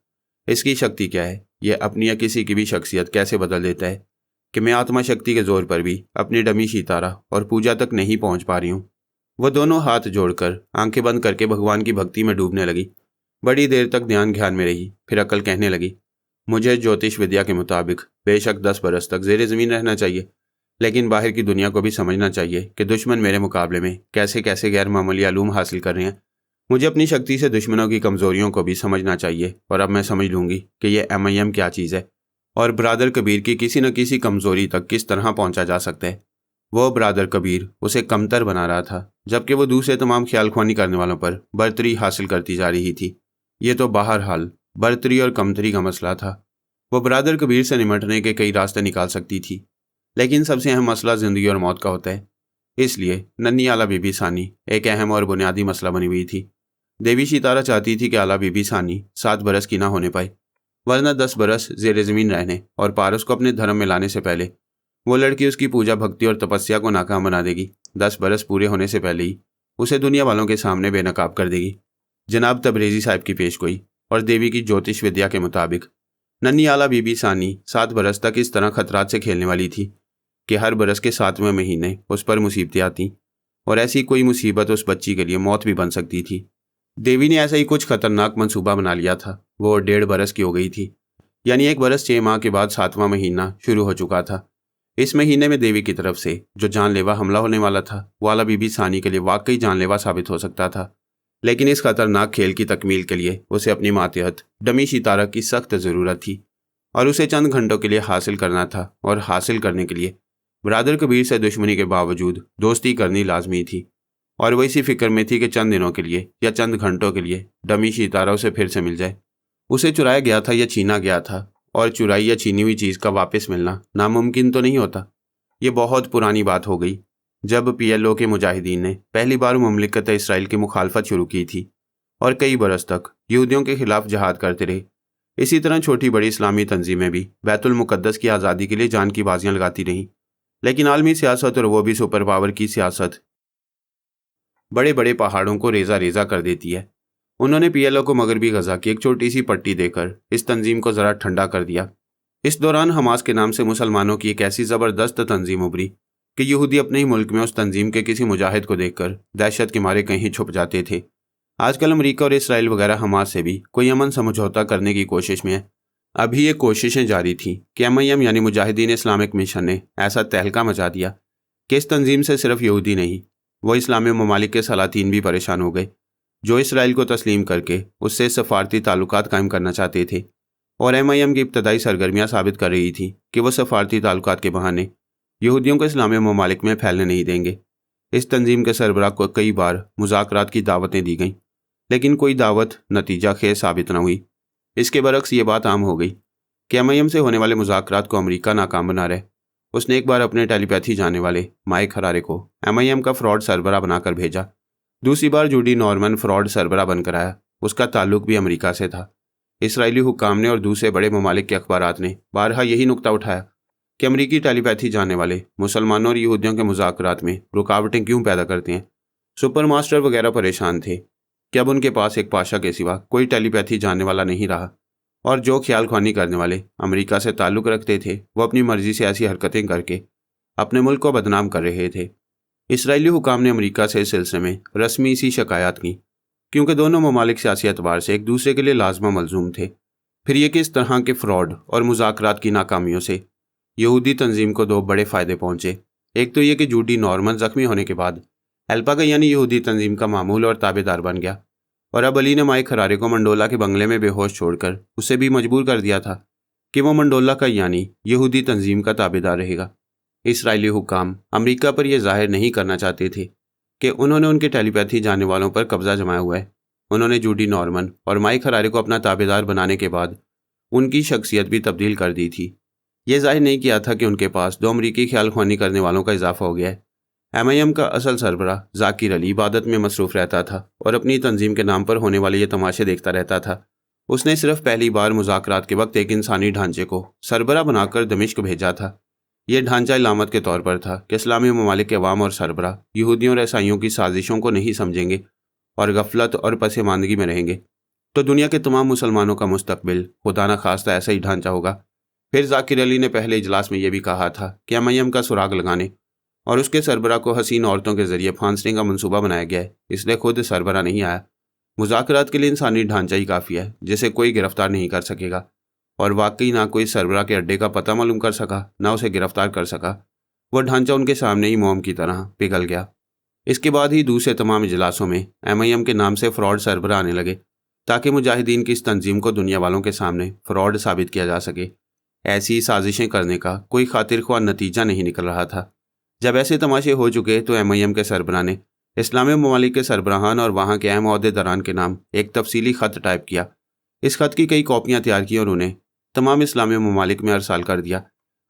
इसकी शक्ति क्या है? ये अपनी या किसी की भी शख्सियत कैसे बदल देता है कि मैं आत्मा शक्ति के जोर पर भी अपनी डमी शीतारा और पूजा तक नहीं पहुंच पा रही हूँ। वह दोनों हाथ जोड़कर आंखें बंद करके भगवान की भक्ति में डूबने लगी। बड़ी देर तक ध्यान ध्यान में रही, फिर अकल कहने लगी, मुझे ज्योतिष विद्या के मुताबिक बेशक 10 बरस तक ज़ेरे ज़मीन रहना चाहिए, लेकिन बाहर की दुनिया को भी समझना चाहिए कि दुश्मन मेरे मुकाबले में कैसे कैसे गैर मामूली आलूम हासिल कर रहे हैं। मुझे अपनी शक्ति से दुश्मनों की कमज़ोरियों को भी समझना चाहिए, और अब मैं समझ लूँगी कि यह MIM क्या चीज़ है और ब्रादर कबीर की किसी न किसी कमज़ोरी तक किस तरह पहुँचा जा सकता है। वो ब्रादर कबीर उसे कमतर बना रहा था, जबकि वो दूसरे तमाम ख्याल ख्वानी करने वालों पर बर्तरी हासिल करती जा रही थी। ये तो बहरहाल बर्तरी और कमतरी का मसला था। वो ब्रादर कबीर से निमटने के कई रास्ते निकाल सकती थी, लेकिन सबसे अहम मसला ज़िंदगी और मौत का होता है। इसलिए नन्ही आला बीबी सानी एक अहम और बुनियादी मसला बनी हुई थी। देवी शीतारा चाहती थी कि आला बीबी सानी 7 बरस की ना होने पाए, वरना 10 बरस ज़ेरे ज़मीन रहने और पारस को अपने धर्म में लाने से पहले वो लड़की उसकी पूजा भक्ति और तपस्या को नाकाम बना देगी। 10 बरस पूरे होने से पहले ही उसे दुनिया वालों के सामने बेनकाब कर देगी। जनाब तबरेज़ी साहब की पेशगोई और देवी की ज्योतिष विद्या के मुताबिक नन्ही आला बीबी सानी 7 बरस तक इस तरह खतरात से खेलने वाली थी कि हर बरस के 7वें महीने उस पर मुसीबतें आती, और ऐसी कोई मुसीबत उस बच्ची के लिए मौत भी बन सकती थी। देवी ने ऐसा ही कुछ खतरनाक मंसूबा बना लिया था। वो 1.5 बरस की हो गई थी, यानी 1 बरस 6 माह के बाद 7वां महीना शुरू हो चुका था। इस महीने में देवी की तरफ से जो जानलेवा हमला होने वाला था वो आला बीबी सानी के लिए वाकई जानलेवा साबित हो सकता था, लेकिन इस खतरनाक खेल की तकमील के लिए उसे अपनी मातहत डमी शीतारा की सख्त ज़रूरत थी, और उसे चंद घंटों के लिए हासिल करना था, और हासिल करने के लिए ब्रादर कबीर से दुश्मनी के बावजूद दोस्ती करनी लाजमी थी। और वो इसी फिक्र में थी कि चंद दिनों के लिए या चंद घंटों के लिए डमी शीतारा उसे फिर से मिल जाए। उसे चुराया गया था या छीना गया था, और चुराई या छीनी हुई चीज़ का वापस मिलना नामुमकिन तो नहीं होता। ये बहुत पुरानी बात हो गई, जब PLO के मुजाहिदीन ने पहली बार मुमलिकत इसराइल की मुखालफत शुरू की थी, और कई बरस तक यहूदियों के खिलाफ जहाद करते रहे। इसी तरह छोटी बड़ी इस्लामी तंजीमें भी बैतुल मुक़द्दस की आज़ादी के लिए जान की बाजियां लगाती रहीं। लेकिन आलमी सियासत, और वो भी सुपर पावर की सियासत, बड़े बड़े पहाड़ों को रेजा रेजा कर देती है। उन्होंने पीएलओ को मगरबी गजा की एक छोटी सी पट्टी देकर इस तंजीम को ज़रा ठंडा कर दिया। इस दौरान हमास के नाम से मुसलमानों की एक ऐसी ज़बरदस्त तंजीम उभरी कि यहूदी अपने ही मुल्क में उस तंजीम के किसी मुजाहिद को देखकर दहशत के मारे कहीं छुप जाते थे। आजकल अमेरिका और इसराइल वगैरह हमास से भी कोई अमन समझौता करने की कोशिश में है। अभी ये कोशिशें जारी थीं कि MIM यानी मुजाहिदीन इस्लामिक मिशन ने ऐसा तहलका मचा दिया कि इस तंजीम से सिर्फ यहूदी नहीं, वो इस्लामी ममालिक के सलातीन भी परेशान हो गए, जो इसराइल को तस्लीम करके उससे सफारती ताल्लुकात कायम करना चाहते थे। और MIM की इब्तदाई सरगर्मियाँ साबित कर रही थी कि वह सफारती ताल्लुकात के बहाने यहूदियों को इस्लामी ममालिक में फैलने नहीं देंगे। इस तंजीम के सरबराह को कई बार मुज़ाकरात की दावतें दी गईं, लेकिन कोई दावत नतीजा खेज साबित न हुई। इसके बरक्स ये बात आम हो गई कि MIM से होने वाले मुज़ाकरात को अमेरिका नाकाम बना रहे। उसने एक बार अपने टेलीपैथी जाने वाले माइक हरारे को MIM का फ्रॉड सरबराह बनाकर भेजा। दूसरी बार जूडी नॉर्मन फ्रॉड सरबराह बनकर आया। उसका ताल्लुक भी अमेरिका से था। इसराइली हुक्काम ने और दूसरे बड़े ममालिक के अखबारात ने बारहा यही नुक्ता उठाया कि अमेरिकी टेलीपैथी जाने वाले मुसलमानों और यहूदियों के मुज़ाकरात में रुकावटें क्यों पैदा करते हैं। सुपर मास्टर वगैरह परेशान थे कि अब उनके पास एक पाशा के सिवा कोई टेलीपैथी जानने वाला नहीं रहा, और जो ख्याल ख्वानी करने वाले अमेरिका से ताल्लुक़ रखते थे वो अपनी मर्जी से ऐसी हरकतें करके अपने मुल्क को बदनाम कर रहे थे। इसराइली हुकाम ने अमेरिका से इस सिलसिले में रस्मी सी शिकायत की, क्योंकि दोनों ममालिक सियासी एतबार से एक दूसरे के लिए लाजमा मलजूम थे। फिर ये कि इस तरह के फ्रॉड और मुज़ाकरात की नाकामियों से यहूदी तंजीम को दो बड़े फ़ायदे पहुँचे। एक तो ये कि जूडी नॉर्मन ज़ख्मी होने के बाद एल्पाका यानी यहूदी तंजीम का मामूल और ताबेदार बन गया, और अब अली ने माइक हरारे को मंडोला के बंगले में बेहोश छोड़कर उसे भी मजबूर कर दिया था कि वो मंडोला का यानी यहूदी तंजीम का ताबेदार रहेगा। इसराइली हुकाम अमेरिका पर यह जाहिर नहीं करना चाहते थे कि उन्होंने उनके टेलीपैथी जानने वालों पर कब्जा जमाया हुआ है। उन्होंने जूडी नॉर्मन और माइक हरारे को अपना ताबेदार बनाने के बाद उनकी शख्सियत भी तब्दील कर दी थी। यह जाहिर नहीं किया था कि उनके पास दो अमरीकी ख्याल ख्वानी करने वालों का इजाफा हो गया है। MIM का असल सरबराह जाकिर अली इबादत में मसरूफ़ रहता था और अपनी तंजीम के नाम पर होने वाले ये तमाशे देखता रहता था। उसने सिर्फ पहली बार मुज़ाकरात के वक्त एक इंसानी ढांचे को सरबराह बनाकर दमिश्क भेजा था। यह ढांचा इलामत के तौर पर था कि इस्लामी ममालिक के अवाम और सरबराह यहूदियों और ईसाइयों की साजिशों को नहीं समझेंगे और गफलत और पसमानदगी में रहेंगे तो दुनिया के तमाम मुसलमानों का मुस्तकबिल खुदा न खास्ता ऐसा ही ढांचा होगा। फिर जाकिर अली ने पहले इजलास में यह भी कहा था कि MIM का सुराग लगाने और उसके सरबराह को हसीन औरतों के जरिए फांसने का मंसूबा बनाया गया है, इसलिए खुद सरबराह नहीं आया। मुज़ाकरात के लिए इंसानी ढांचा ही काफ़ी है जिसे कोई गिरफ्तार नहीं कर सकेगा, और वाकई ना कोई सरबराह के अड्डे का पता मालूम कर सका ना उसे गिरफ्तार कर सका। वह ढांचा उनके सामने ही मोम की तरह पिघल गया। इसके बाद ही दूसरे तमाम इजलासों में MIM के नाम से फ्रॉड सरबराह आने लगे ताकि मुजाहिदीन की इस तंजीम को दुनिया वालों के सामने फ्रॉड साबित किया जा सके। ऐसी साजिशें करने का कोई खातिर ख्वाह नतीजा नहीं निकल रहा था। जब ऐसे तमाशे हो चुके तो MIM के सरबराह ने इस्लामी ममालिक के सरबराहान और वहाँ के अहम ओहदेदारान के नाम एक तफसीली ख़त टाइप किया। इस ख़त की कई कॉपियाँ तैयार की और उन्हें तमाम इस्लामी ममालिक में अरसाल कर दिया।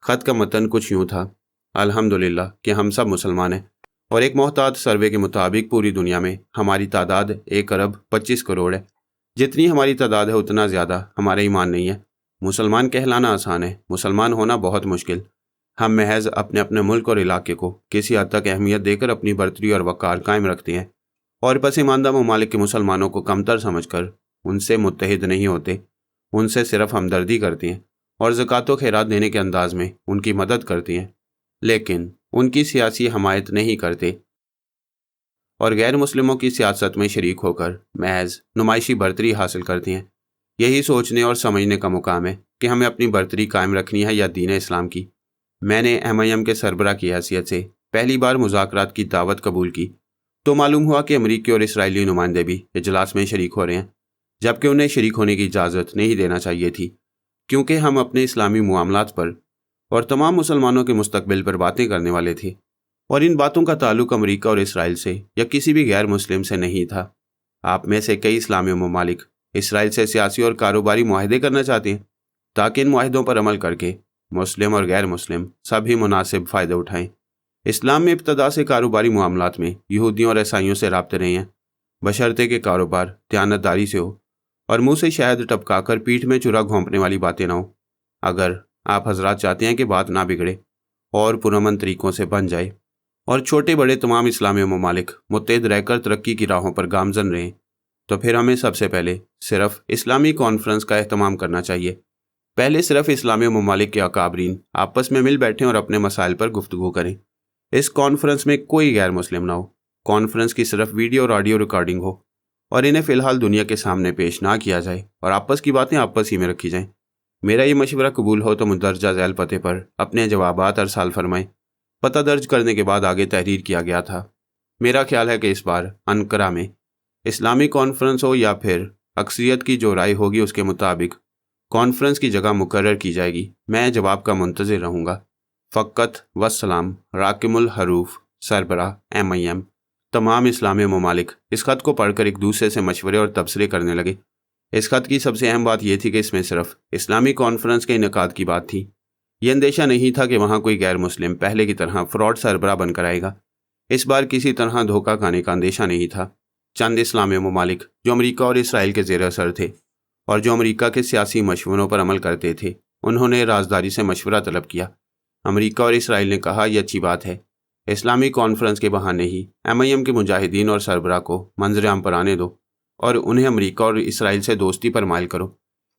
ख़त का मतन कुछ यूँ था: अल्हम्दुलिल्लाह कि हम सब मुसलमान हैं, और एक मोहतात सर्वे के मुताबिक पूरी दुनिया में हमारी तादाद 1 अरब 25 करोड़ है। जितनी हमारी तादाद है उतना ज़्यादा हमारा ईमान नहीं है। मुसलमान कहलाना आसान है, मुसलमान होना बहुत मुश्किल। हम महज अपने अपने मुल्क और इलाके को किसी हद तक अहमियत देकर अपनी बर्तरी और वक़ार कायम रखते हैं, और पसमानदा ममालिक के मुसलमानों को कमतर समझकर उनसे मुत्तहिद नहीं होते, उनसे सिर्फ हमदर्दी करते हैं और ज़कात व खैरात देने के अंदाज में उनकी मदद करते हैं, लेकिन उनकी सियासी हमायत नहीं करते और गैर मुस्लिमों की सियासत में शरीक होकर महज नुमाइशी बर्तरी हासिल करते हैं। यही सोचने और समझने का मुकाम है कि हमें अपनी बर्तरी कायम रखनी है या दीन इस्लाम की। मैंने MIM के सरबराह की हैसियत से पहली बार मुज़ाकरात की दावत कबूल की तो मालूम हुआ कि अमरीकी और इसराइली नुमाइंदे भी इजलास में शरीक हो रहे हैं, जबकि उन्हें शरीक होने की इजाज़त नहीं देना चाहिए थी, क्योंकि हम अपने इस्लामी मामलात पर और तमाम मुसलमानों के मुस्तकबिल पर बातें करने वाले थे, और इन बातों का ताल्लुक अमरीका और इसराइल से या किसी भी गैर मुस्लिम से नहीं था। आप में से कई इस्लामी ममालिक इसराइल से सियासी और कारोबारी मुआहदे करना चाहते हैं ताकि इन मुआहदों पर अमल करके मुस्लिम और गैर मुस्लिम सभी मुनासिब फ़ायदे उठाएं। इस्लाम में इब्तदा से कारोबारी मामलात में यहूदियों और ईसाइयों से राब्ते रहे हैं, बशर्ते के कारोबार दयानतदारी से हो और मुंह से शहद टपकाकर पीठ में चुरा घोंपने वाली बातें ना हो। अगर आप हजरात चाहते हैं कि बात ना बिगड़े और पुरअमन तरीकों से बन जाए और छोटे बड़े तमाम इस्लामी ममालिक मुत्तहिद रहकर तरक्की की राहों पर गामजन रहें, तो फिर हमें सबसे पहले सिर्फ इस्लामी कॉन्फ्रेंस का एहतमाम करना चाहिए। पहले सिर्फ इस्लामी ममालिक के अकाबरीन आपस में मिल बैठें और अपने मसाइल पर गुफ्तगू करें। इस कॉन्फ्रेंस में कोई गैर मुस्लिम ना हो। कॉन्फ्रेंस की सिर्फ वीडियो और ऑडियो रिकॉर्डिंग हो और इन्हें फ़िलहाल दुनिया के सामने पेश ना किया जाए और आपस की बातें आपस ही में रखी जाएं। मेरा ये मशवरा कबूल हो तो मुंदरजा झैल पते पर अपने जवाबात अरसाल फरमाएं। पता दर्ज करने के बाद आगे तहरीर किया गया था। मेरा ख्याल है कि इस बार अनकरा में इस्लामी कॉन्फ्रेंस हो या फिर अक्सरियत की जो राय होगी उसके मुताबिक कॉन्फ्रेंस की जगह मुकर्रर की जाएगी। मैं जवाब का मुंतज़िर रहूँगा। फ़क़त वस्सलाम राकिमुल हरूफ सरबरा MIM। तमाम इस्लामी ममालिक इस ख़त को पढ़कर एक दूसरे से मशवरे और तबसरे करने लगे। इस ख़त की सबसे अहम बात यह थी कि इसमें सिर्फ इस्लामी कॉन्फ्रेंस के इनेकाद की बात थी। ये अंदेशा नहीं था कि वहाँ कोई गैर मुस्लिम पहले की तरह फ्रॉड सरबरा बनकर आएगा। इस बार किसी तरह धोखा खाने का अंदेशा नहीं था। चंद इस्लामी ममालिक जो अमरीका और इसराइल के ज़ेर असर थे और जो अमरीका के सियासी मशवरों पर अमल करते थे, उन्होंने राजदारी से मशवरा तलब किया। अमरीका और इसराइल ने कहा, यह अच्छी बात है, इस्लामी कॉन्फ्रेंस के बहाने ही MIM के मुजाहिदीन और सरबरा को मंजर आम पर आने दो और उन्हें अमरीका और इसराइल से दोस्ती पर माइल करो।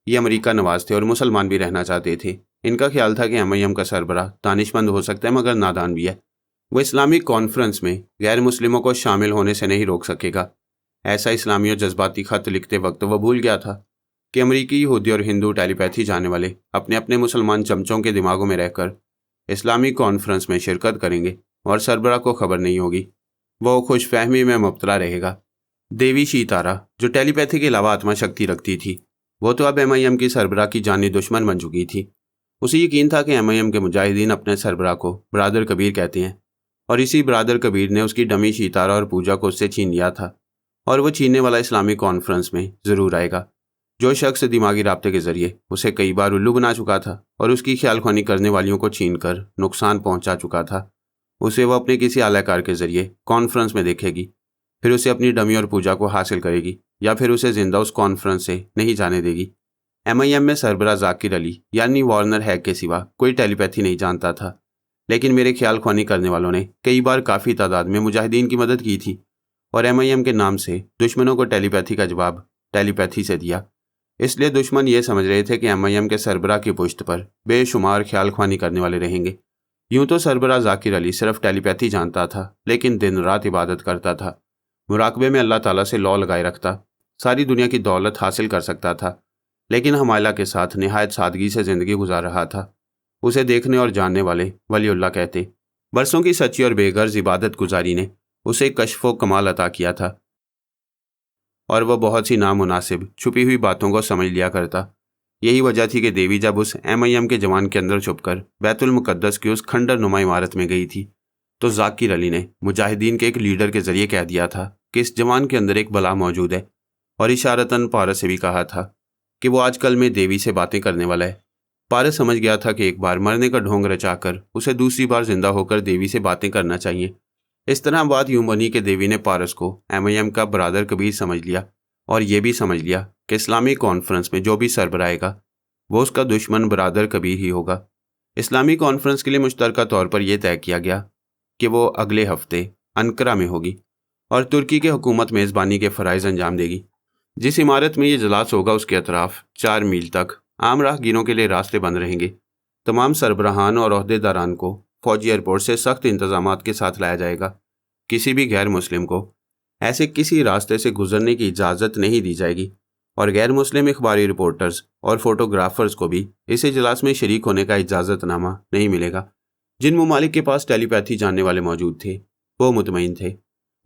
ये अमरीका नवाज थे और मुसलमान भी रहना चाहते थे। इनका ख्याल था कि MIM का सरबरा दानिशमंद हो सकता है मगर नादान भी है। वह इस्लामिक कॉन्फ्रेंस में गैर मुस्लिमों को शामिल होने से नहीं रोक सकेगा। ऐसा इस्लामी और जज्बाती ख़त लिखते वक्त वह भूल गया था कि अमरीकी, यहूदी और हिंदू टेलीपैथी जाने वाले अपने अपने मुसलमान चमचों के दिमागों में रहकर इस्लामी कॉन्फ्रेंस में शिरकत करेंगे और सरबरा को खबर नहीं होगी। वह खुशफहमी में मुब्तला रहेगा। देवी शीतारा, जो टेलीपैथी के अलावा आत्मा शक्ति रखती थी, वो तो अब MIM की सरबरा की जानी दुश्मन बन चुकी थी। उसे यकीन था कि MIM के मुजाहिदीन अपने सरबरा को बरादर कबीर कहते हैं और इसी बरादर कबीर ने उसकी डमी शीतारा और पूजा को उससे छीन लिया था और वह छीनने वाला इस्लामी कॉन्फ्रेंस में ज़रूर आएगा। जो शख्स दिमागी राब्ते के ज़रिए उसे कई बार उल्लू बना चुका था और उसकी ख्याल ख्वानी करने वालियों को छीन कर नुकसान पहुंचा चुका था, उसे वह अपने किसी आलाकार के ज़रिए कॉन्फ्रेंस में देखेगी, फिर उसे अपनी डमी और पूजा को हासिल करेगी या फिर उसे जिंदा उस कॉन्फ्रेंस से नहीं जाने देगी। MIM में सरबरा जाकिर अली यानी वार्नर हैग के सिवा कोई टेलीपैथी नहीं जानता था, लेकिन मेरे ख्याल ख्वानी करने वालों ने कई बार काफ़ी तादाद में मुजाहिदीन की मदद की थी और MIM के नाम से दुश्मनों को टेलीपैथी का जवाब टेलीपैथी से दिया। इसलिए दुश्मन ये समझ रहे थे कि MIM के सरबरा की पुश्त पर बेशुमार ख्याल ख्वानी करने वाले रहेंगे। यूं तो सरबरा जाकिर अली सिर्फ टेलीपैथी जानता था, लेकिन दिन रात इबादत करता था, मुराकबे में अल्लाह ताला से लौ लगाए रखता, सारी दुनिया की दौलत हासिल कर सकता था, लेकिन हमायला के साथ निहायत सादगी से ज़िंदगी गुजार रहा था। उसे देखने और जानने वाले वलीउल्लाह कहते। बरसों की सच्ची और बेगर्ज इबादत गुजारी ने उसे कश्फ़ो कमाल अता किया था और वह बहुत सी नामुनासिब छुपी हुई बातों को समझ लिया करता। यही वजह थी कि देवी जब उस MIM के जवान के अंदर छुपकर बैतुल मुक़द्दस की उस खंडर नुमा इमारत में गई थी, तो जाकिर अली ने मुजाहिदीन के एक लीडर के ज़रिए कह दिया था कि इस जवान के अंदर एक बला मौजूद है और इशारतन पारस से भी कहा था कि वो आजकल में देवी से बातें करने वाला है। पारस समझ गया था कि एक बार मरने का ढोंग रचाकर उसे दूसरी बार जिंदा होकर देवी से बातें करना चाहिए। इस तरह बात यूं बनी कि देवी ने पारस को MIM का बरादर कबीर समझ लिया और ये भी समझ लिया कि इस्लामी कॉन्फ्रेंस में जो भी सरबराह आएगा वो उसका दुश्मन बरादर कबीर ही होगा। इस्लामी कॉन्फ्रेंस के लिए मुश्तरका तौर पर यह तय किया गया कि वो अगले हफ्ते अनकरा में होगी और तुर्की के हुकूमत मेज़बानी के फ़राइज़ अंजाम देगी। जिस इमारत में ये इजलास होगा उसके अतराफ़ 4 मील तक आम राहगीरों के लिए रास्ते बंद रहेंगे। तमाम सरबराहान और ओहदेदारान को फ़ौजी एयरपोर्ट से सख्त इंतज़ामात के साथ लाया जाएगा। किसी भी गैर मुस्लिम को ऐसे किसी रास्ते से गुजरने की इजाज़त नहीं दी जाएगी और गैर मुस्लिम इखबारी रिपोर्टर्स और फोटोग्राफर्स को भी इस इजलास में शरीक होने का इजाज़तनामा नहीं मिलेगा। जिन ममालिक के पास टेलीपैथी जानने वाले मौजूद थे वो मुतमईन थे।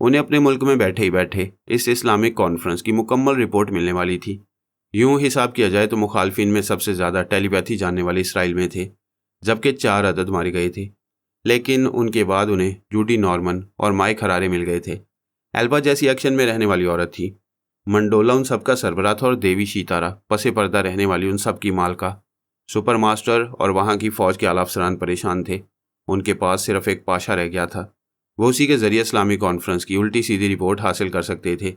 उन्हें अपने मुल्क में बैठे ही बैठे इस इस्लामिक कॉन्फ्रेंस की मुकम्मल रिपोर्ट मिलने वाली थी। यूं हिसाब किया जाए तो मुखालफिन में सबसे ज़्यादा टेलीपैथी जानने वाले इसराइल में थे, जबकि 4 अदद मारे गए थे, लेकिन उनके बाद उन्हें जूडी नॉर्मन और माइक हरारे मिल गए थे। एल्बा जैसी एक्शन में रहने वाली औरत थी। मंडोला उन सबका सरबराह था और देवी शीतारा पसे पर्दा रहने वाली उन सब की मालका। सुपर मास्टर और वहाँ की फ़ौज के आला अफसरान परेशान थे। उनके पास सिर्फ एक पाशा रह गया था। वो उसी के ज़रिए इस्लामी कॉन्फ्रेंस की उल्टी सीधी रिपोर्ट हासिल कर सकते थे।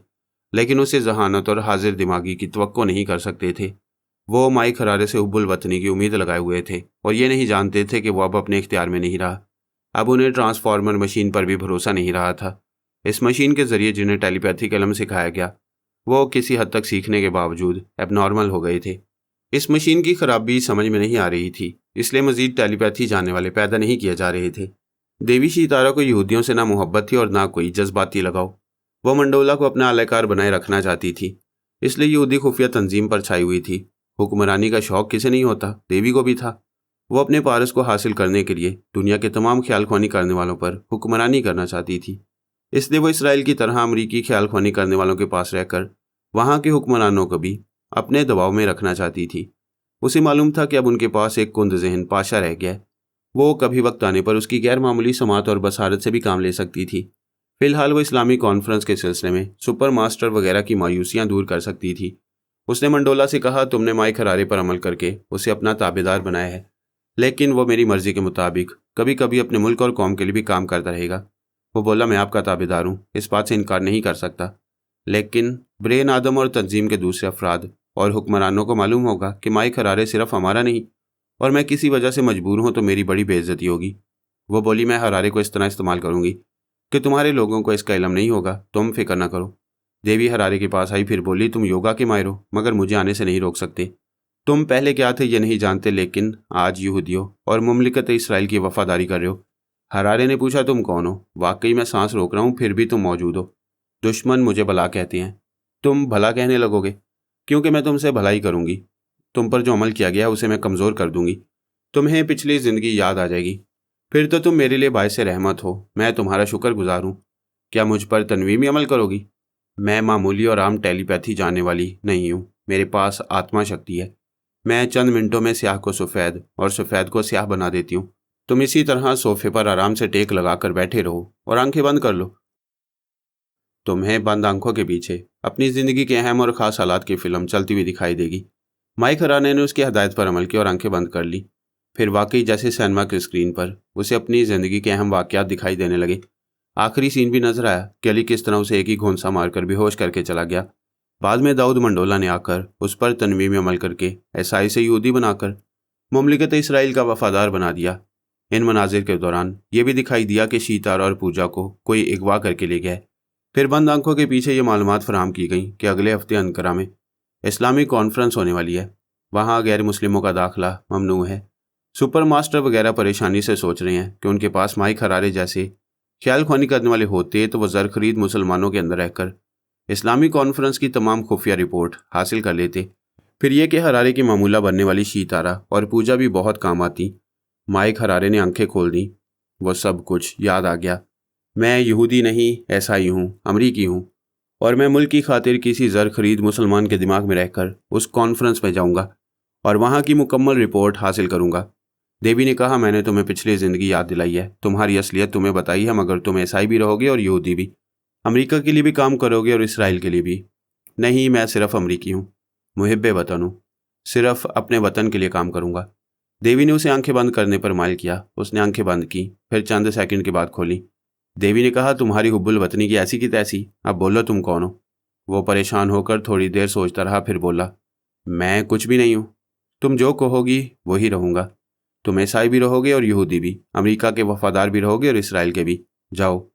लेकिन उसे जहानत और हाजिर दिमागी की तवक्को नहीं कर सकते थे। वो माइक हरारे से हुब्बुल वतनी की उम्मीद लगाए हुए थे और ये नहीं जानते थे कि वो अब अपने इख्तियार में नहीं रहा। अब उन्हें ट्रांसफार्मर मशीन पर भी भरोसा नहीं रहा था। इस मशीन के जरिए जिन्हें टेलीपैथिक इल्म सिखाया गया, वो किसी हद तक सीखने के बावजूद एबनॉर्मल हो गए थे। इस मशीन की खराबी समझ में नहीं आ रही थी, इसलिए मजीद टेलीपैथी जानने वाले पैदा नहीं किए जा रहे थे। देवी शीतारा को यहूदियों से ना मोहब्बत थी और ना कोई जज्बाती लगाव। वो मंडोला को अपना आलाकार बनाए रखना चाहती थी, इसलिए यहूदी खुफिया तंजीम पर छाई हुई थी। हुक्मरानी का शौक किसे नहीं होता, देवी को भी था। वो अपने पारस को हासिल करने के लिए दुनिया के तमाम ख्याल ख्वानी करने वालों पर हुक्मरानी करना चाहती थी। इसलिए वो इसराइल की तरह अमरीकी ख्याल ख्वानी करने वालों के पास रहकर वहाँ के हुक्मरानों को भी अपने दबाव में रखना चाहती थी। उसे मालूम था कि अब उनके पास एक कुंद जहन पाशा रह गया। वो कभी वक्त आने पर उसकी गैर मामूली समात और बसारत से भी काम ले सकती थी। फिलहाल वो इस्लामी कॉन्फ्रेंस के सिलसिले में सुपर मास्टर वगैरह की मायूसियाँ दूर कर सकती थी। उसने मंडोला से कहा, तुमने माइक हरारे पर अमल करके उसे अपना ताबेदार बनाया है, लेकिन वो मेरी मर्जी के मुताबिक कभी कभी अपने मुल्क और कौम के लिए भी काम करता रहेगा। वो बोला, मैं आपका ताबेदार हूँ, इस बात से इनकार नहीं कर सकता, लेकिन ब्रेन आदम और तंजीम के दूसरे अफराद और हुक्मरानों को मालूम होगा कि माइक हरारे सिर्फ हमारा नहीं, और मैं किसी वजह से मजबूर हूँ तो मेरी बड़ी बेइज्जती होगी। वो बोली, मैं हरारे को इस तरह इस्तेमाल करूँगी कि तुम्हारे लोगों को इसका इल्म नहीं होगा, तुम फिक्र ना करो। देवी हरारे के पास आई, फिर बोली, तुम योगा के माहिर हो, मगर मुझे आने से नहीं रोक सकते। तुम पहले क्या थे ये नहीं जानते, लेकिन आज यहूदियों और मुमलिकत इसराइल की वफादारी कर रहे हो। हरारे ने पूछा, तुम कौन हो? वाकई मैं सांस रोक रहा हूँ, फिर भी तुम मौजूद हो। दुश्मन मुझे भला कहते हैं, तुम भला कहने लगोगे, क्योंकि मैं तुमसे भलाई करूँगी। तुम पर जो अमल किया गया उसे मैं कमज़ोर कर दूंगी। तुम्हें पिछली ज़िंदगी याद आ जाएगी, फिर तो तुम मेरे लिए बायस रहमत हो। मैं तुम्हारा शुक्रगुजार हूँ। क्या मुझ पर तनवीमी अमल करोगी? मैं मामूली और आम टेलीपैथी जानने वाली नहीं हूँ, मेरे पास आत्मा शक्ति है। मैं चंद मिनटों में स्याह को सफ़ेद और सफ़ेद को स्याह बना देती हूँ। तुम इसी तरह सोफे पर आराम से टेक लगाकर बैठे रहो और आंखें बंद कर लो। तुम्हें बंद आंखों के पीछे अपनी ज़िंदगी के अहम और ख़ास हालात की फ़िल्म चलती हुई दिखाई देगी। माइक हराने ने उसकी हदायत पर अमल किया और आंखें बंद कर ली। फिर वाकई जैसे सिनेमा की स्क्रीन पर उसे अपनी ज़िंदगी के अहम वाक़यात दिखाई देने लगे। आखिरी सीन भी नजर आया कि अली किस तरह उसे एक ही घोंसा मारकर बेहोश करके चला गया। बाद में दाऊद मंडोला ने आकर उस पर तनवीम अमल करके ईसाई से यहूदी बनाकर मुमलिकत इसराइल का वफादार बना दिया। इन मनाजिर के दौरान ये भी दिखाई दिया कि शीतारा और पूजा को कोई अगवा करके ले गया। फिर बंद आंखों के पीछे ये मालूमात फराहम की गई कि अगले हफ्ते अंकारा में इस्लामी कॉन्फ्रेंस होने वाली है, वहाँ गैर मुस्लिमों का दाखिला ममनू है। सुपर मास्टर वगैरह परेशानी से सोच रहे हैं कि उनके पास माइक हरारे जैसे ख्याल ख्वानी करने वाले होते तो वो ज़र खरीद मुसलमानों के अंदर रहकर इस्लामी कॉन्फ्रेंस की तमाम खुफिया रिपोर्ट हासिल कर लेते। फिर ये कि हरारे की मामूला बनने वाली शीतारा और पूजा भी बहुत काम आती। माइक हरारे ने आंखें खोल दी, वो सब कुछ याद आ गया। मैं यहूदी नहीं, ईसाई हूँ, अमरीकी हूँ, और मैं मुल्क की खातिर किसी ज़र खरीद मुसलमान के दिमाग में रहकर उस कॉन्फ्रेंस में जाऊँगा और वहाँ की मुकम्मल रिपोर्ट हासिल करूँगा। देवी ने कहा, मैंने तुम्हें पिछली ज़िंदगी याद दिलाई है, तुम्हारी असलियत तुम्हें बताई है, मगर तुम ईसाई भी रहोगे और यहूदी भी, अमेरिका के लिए भी काम करोगे और इसराइल के लिए भी। नहीं, मैं सिर्फ अमरीकी हूँ, मुहिब्बे वतन हूँ, सिर्फ अपने वतन के लिए काम करूँगा। देवी ने उसे आंखें बंद करने पर माइल किया। उसने आंखें बंद की, फिर चंद सेकंड के बाद खोली। देवी ने कहा, तुम्हारी हुब्बुल वतनी की ऐसी की तैसी, अब बोलो तुम कौन हो? वो परेशान होकर थोड़ी देर सोचता रहा, फिर बोला, मैं कुछ भी नहीं हूँ, तुम जो कहोगी वही रहूँगा। तुम ईसाई भी रहोगे और यहूदी भी, अमेरिका के वफादार भी रहोगे और इसराइल के भी। जाओ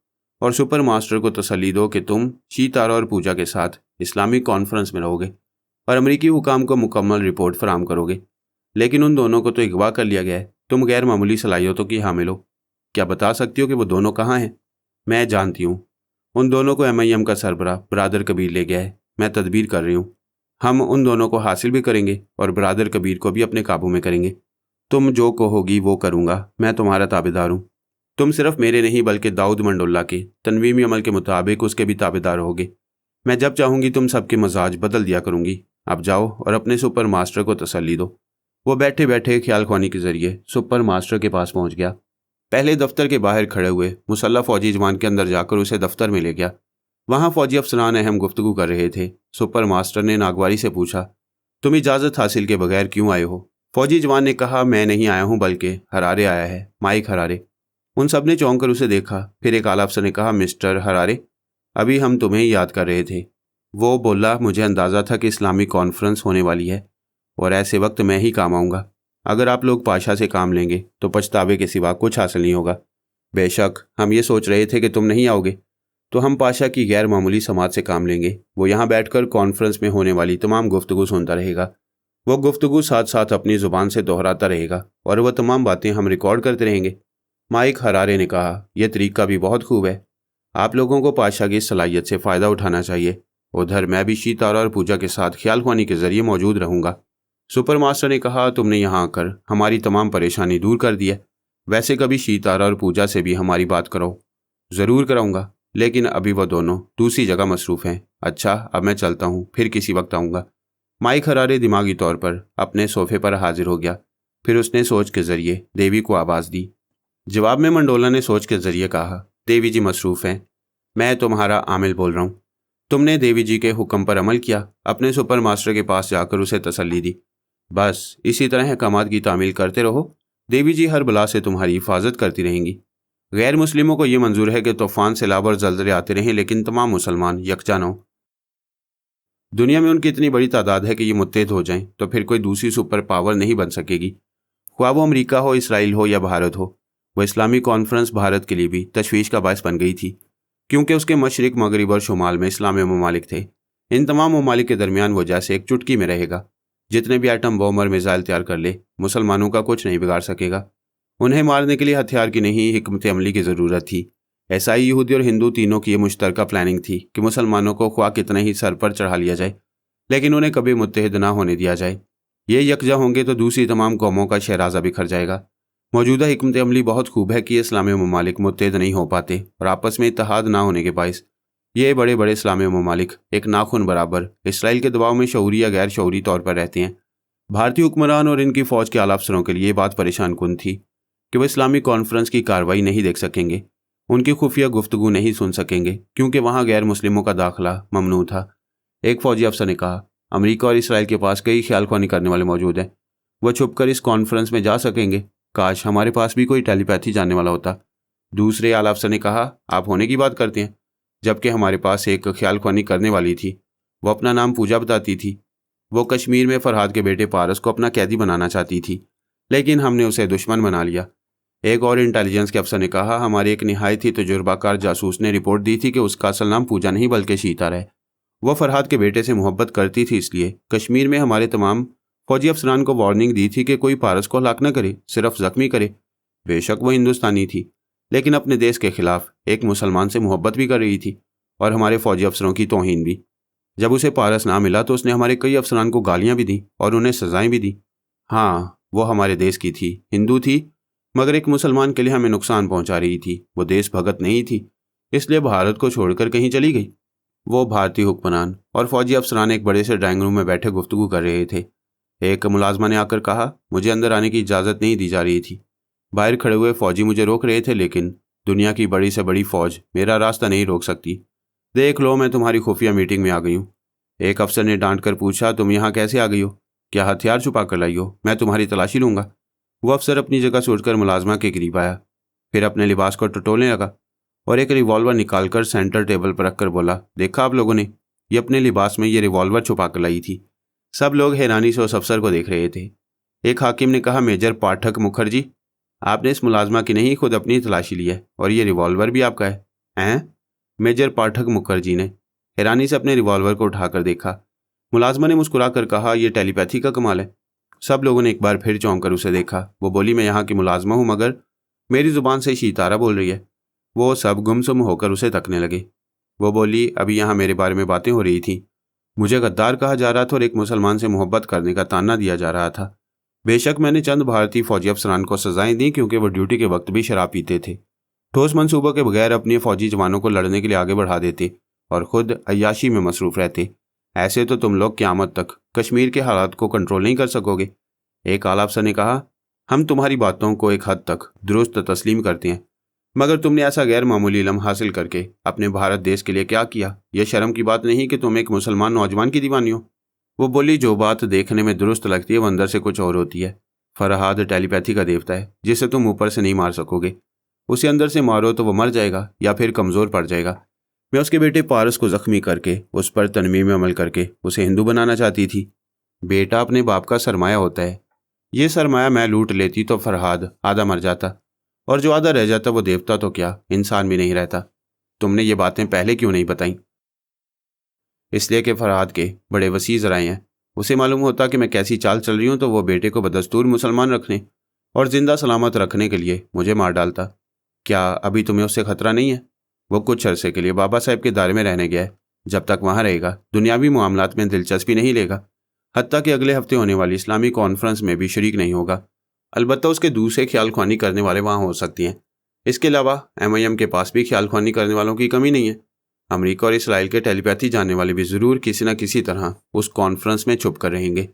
और सुपर मास्टर को तसल्ली दो कि तुम शीतारा और पूजा के साथ इस्लामिक कॉन्फ्रेंस में रहोगे और अमरीकी हुकाम को मुकम्मल रिपोर्ट फराहम करोगे। लेकिन उन दोनों को तो अगवा कर लिया गया है, तुम गैर मामूली सलाहियतों की हामिल हो। क्या बता सकती हो कि वो दोनों कहाँ हैं? मैं जानती हूँ, उन दोनों को MIM का सरबराह ब्रादर कबीर ले गया है। मैं तदबीर कर रही हूँ, हम उन दोनों को हासिल भी करेंगे और ब्रादर कबीर को भी अपने काबू में करेंगे। तुम जो कहोगी वो करूँगा, मैं तुम्हारा ताबेदार हूँ। तुम सिर्फ मेरे नहीं बल्कि दाऊद मंडोला के तनवीमी अमल के मुताबिक उसके भी ताबेदार होगे। मैं जब चाहूँगी तुम सबके मजाज बदल दिया करूँगी। अब जाओ और अपने सुपर मास्टर को तसल्ली दो। वो बैठे बैठे ख्याल ख्वानी के जरिए सुपर मास्टर के पास पहुँच गया। पहले दफ्तर के बाहर खड़े हुए मुसल्ला फौजी जवान के अंदर जाकर उसे दफ्तर में ले गया। वहाँ फौजी अफसरान अहम गुफ्तगू कर रहे थे। सुपर मास्टर ने नागवारी से पूछा, तुम इजाज़त हासिल के बगैर क्यों आए हो? फौजी जवान ने कहा, मैं नहीं आया हूँ बल्कि हरारे आया है, माइक हरारे। उन सब ने चौंक कर उसे देखा। फिर एक आला अफसर ने कहा, मिस्टर हरारे, अभी हम तुम्हें याद कर रहे थे। वो बोला, मुझे अंदाज़ा था कि इस्लामी कॉन्फ्रेंस होने वाली है और ऐसे वक्त मैं ही काम आऊँगा। अगर आप लोग पाशा से काम लेंगे तो पछतावे के सिवा कुछ हासिल नहीं होगा। बेशक हम ये सोच रहे थे कि तुम नहीं आओगे, तो हम पाशा की गैर मामूली समाज से काम लेंगे। वो यहाँ बैठकर कॉन्फ्रेंस में होने वाली तमाम गुफ्तगू सुनता रहेगा। वो गुफ्तगू साथ साथ अपनी ज़ुबान से दोहराता रहेगा और वह तमाम बातें हम रिकॉर्ड करते रहेंगे। माइक हरारे ने कहा, यह तरीका भी बहुत खूब है। आप लोगों को पाशा की सलाहियत से फ़ायदा उठाना चाहिए। उधर मैं भी शीतारा और पूजा के साथ ख्याल ख्वानी के जरिए मौजूद रहूँगा। सुपर मास्टर ने कहा, तुमने यहाँ आकर हमारी तमाम परेशानी दूर कर दी है। वैसे कभी शीतारा और पूजा से भी हमारी बात करो। ज़रूर कराऊंगा, लेकिन अभी वह दोनों दूसरी जगह मसरूफ़ हैं। अच्छा, अब मैं चलता हूँ, फिर किसी वक्त आऊँगा। माइक हरारे दिमागी तौर पर अपने सोफे पर हाजिर हो गया। फिर उसने सोच के जरिए देवी को आवाज़ दी। जवाब में मंडोला ने सोच के जरिए कहा, देवी जी मसरूफ़ हैं, मैं तुम्हारा आमिल बोल रहा हूँ। तुमने देवी जी के हुक्म पर अमल किया। अपने सुपर मास्टर के पास जाकर उसे तसल्ली दी। बस इसी तरह अहकामात की तामील करते रहो। देवी जी हर बला से तुम्हारी हिफाजत करती रहेंगी। गैर मुस्लिमों को यह मंजूर है कि तूफान, सैलाब और जल्जले आते रहें, लेकिन तमाम मुसलमान यकजा न हो। दुनिया में उनकी इतनी बड़ी तादाद है कि ये मुत्तहद हो जाएं तो फिर कोई दूसरी सुपर पावर नहीं बन सकेगी। ख्वाह वो अमरीका हो, इसराइल हो या भारत हो। वह इस्लामी कॉन्फ्रेंस भारत के लिए भी तशवीश का बायस बन गई थी, क्योंकि उसके मशरिक, मगरिब और शुमाल में इस्लामी ममालिक थे। इन तमाम ममालिक के दरमियान वो जैसे एक चुटकी में रहेगा। जितने भी एटम बम और मिसाइल तैयार कर ले, मुसलमानों का कुछ नहीं बिगाड़ सकेगा। उन्हें मारने के लिए हथियार की नहीं, हिकमत अमली की ज़रूरत थी। ईसाई, यहूदी और हिंदू तीनों की ये मुश्तरका प्लानिंग थी कि मुसलमानों को ख्वाह कितना ही सर पर चढ़ा लिया जाए, लेकिन उन्हें कभी मुत्तहद ना होने दिया जाए। ये यकजा होंगे तो दूसरी तमाम कौमों का शहराजा बिखर जाएगा। मौजूदा हिकमत अमली बहुत खूब है कि इस्लामी ममालिक मुत्तहद नहीं हो पाते और आपस में इत्तेहाद ना होने के बायस ये बड़े बड़े इस्लामी ममालिक एक नाखून बराबर इसराइल के दबाव में शऊरी या गैर शऊरी तौर पर रहते हैं। भारतीय हुक्मरान और इनकी फ़ौज के आला अफसरों के लिए ये बात परेशान कुन थी कि वह इस्लामी कॉन्फ्रेंस की कार्रवाई नहीं देख सकेंगे, उनकी खुफिया गुफ्तगू नहीं सुन सकेंगे, क्योंकि वहाँ गैर मुस्लिमों का दाखिला ममनू था। एक फ़ौजी अफसर ने कहा, अमेरिका और इसराइल के पास कई ख्याल ख्वानी करने वाले मौजूद हैं। वह छुप कर इस कॉन्फ्रेंस में जा सकेंगे। काश हमारे पास भी कोई टेलीपैथी जानने वाला होता। दूसरे आला अफसर ने कहा, आप होने की बात करते हैं, जबकि हमारे पास एक ख्याल ख्वानी करने वाली थी। वो अपना नाम पूजा बताती थी। वो कश्मीर में फरहाद के बेटे पारस को अपना कैदी बनाना चाहती थी, लेकिन हमने उसे दुश्मन बना लिया। एक और इंटेलिजेंस के अफसर ने कहा, हमारे एक निहायत ही तजुर्बाकार जासूस ने रिपोर्ट दी थी कि उसका असल नाम पूजा नहीं बल्कि शीतार है। वह फरहाद के बेटे से मोहब्बत करती थी, इसलिए कश्मीर में हमारे तमाम फौजी अफसरान को वार्निंग दी थी कि कोई पारस को हलाक न करे, सिर्फ जख्मी करे। बेशक वह हिंदुस्तानी थी, लेकिन अपने देश के खिलाफ एक मुसलमान से मोहब्बत भी कर रही थी और हमारे फौजी अफसरों की तौहीन भी। जब उसे पारस ना मिला तो उसने हमारे कई अफसरान को गालियां भी दी और उन्हें सजाएं भी दी। हाँ, वो हमारे देश की थी, हिंदू थी, मगर एक मुसलमान के लिए हमें नुकसान पहुंचा रही थी। वो देश भगत नहीं थी, इसलिए भारत को छोड़कर कहीं चली गई। वो भारतीय हुक्मरान और फौजी अफसरान एक बड़े से ड्राइंग रूम में बैठे गुफ्तगू कर रहे थे। एक मुलाजमा ने आकर कहा, मुझे अंदर आने की इजाज़त नहीं दी जा रही थी। बाहर खड़े हुए फौजी मुझे रोक रहे थे, लेकिन दुनिया की बड़ी से बड़ी फौज मेरा रास्ता नहीं रोक सकती। देख लो, मैं तुम्हारी खुफिया मीटिंग में आ गई हूँ। एक अफसर ने डांट कर पूछा, तुम यहाँ कैसे आ गई हो? क्या हथियार छुपा कर लाई हो? मैं तुम्हारी तलाशी लूँगा। वो अफसर अपनी जगह से उठकर मुलाजमा के करीब आया, फिर अपने लिबास को टटोलने लगा और एक रिवॉल्वर निकालकर सेंटर टेबल पर रखकर बोला, देखा आप लोगों ने, ये अपने लिबास में ये रिवॉल्वर छुपा कर लाई थी। सब लोग हैरानी से उस अफसर को देख रहे थे। एक हाकिम ने कहा, मेजर पाठक मुखर्जी, आपने इस मुलाजमा की नहीं खुद अपनी तलाशी ली है और ये रिवॉल्वर भी आपका है? हैं? मेजर पाठक मुखर्जी ने हैरानी से अपने रिवॉल्वर को उठाकर देखा। मुलाजमा ने मुस्कुराकर कहा, यह टेलीपैथी का कमाल है। सब लोगों ने एक बार फिर चौंक कर उसे देखा। वो बोली, मैं यहाँ की मुलाजमा हूँ, मगर मेरी ज़ुबान से शीतारा बोल रही है। वो सब गुमसुम होकर उसे तकने लगे। वो बोली, अभी यहाँ मेरे बारे में बातें हो रही थी। मुझे गद्दार कहा जा रहा था और एक मुसलमान से मोहब्बत करने का ताना दिया जा रहा था। बेशक मैंने चंद भारतीय फौजी अफसरान को सजाएं दी, क्योंकि वो ड्यूटी के वक्त भी शराब पीते थे। ठोस मंसूबों के बगैर अपने फौजी जवानों को लड़ने के लिए आगे बढ़ा देते और खुद अय्याशी में मसरूफ़ रहते। ऐसे तो तुम लोग क़यामत तक कश्मीर के हालात को कंट्रोल नहीं कर सकोगे। एक आला अफसर ने कहा, हम तुम्हारी बातों को एक हद तक दुरुस्त तस्लीम करते हैं, मगर तुमने ऐसा गैर मामूली इल्म हासिल करके अपने भारत देश के लिए क्या किया? यह शर्म की बात नहीं कि तुम एक मुसलमान नौजवान की दीवानी हो। वो बोली, जो बात देखने में दुरुस्त लगती है वो अंदर से कुछ और होती है। फरहाद टेलीपैथी का देवता है, जिसे तुम ऊपर से नहीं मार सकोगे। उसे अंदर से मारो तो वो मर जाएगा या फिर कमज़ोर पड़ जाएगा। मैं उसके बेटे पारस को जख्मी करके उस पर तनमीम में अमल करके उसे हिंदू बनाना चाहती थी। बेटा अपने बाप का सरमाया होता है। ये सरमाया मैं लूट लेती तो फरहाद आधा मर जाता, और जो आधा रह जाता वो देवता तो क्या इंसान भी नहीं रहता। तुमने ये बातें पहले क्यों नहीं बताई? इसलिए कि फरहाद के बड़े वसी ज़राए हैं। उसे मालूम होता कि मैं कैसी चाल चल रही हूँ तो वो बेटे को बदस्तूर मुसलमान रखने और जिंदा सलामत रखने के लिए मुझे मार डालता। क्या अभी तुम्हें उससे खतरा नहीं है? वो कुछ अरसे के लिए बाबा साहब के दायरे में रहने गया है। जब तक वहाँ रहेगा दुनियावी मामलात में दिलचस्पी नहीं लेगा। हत्ता कि अगले हफ्ते होने वाली इस्लामी कॉन्फ्रेंस में भी शरीक नहीं होगा। अलबत्ता उसके दूसरे ख्याल ख्वानी करने वाले वहाँ हो सकती हैं। इसके अलावा MIM के पास भी ख्याल ख्वानी करने वालों की कमी नहीं है। अमेरिका और इसराइल के टेलीपैथी जानने वाले भी ज़रूर किसी न किसी तरह उस कॉन्फ्रेंस में छुप कर रहेंगे।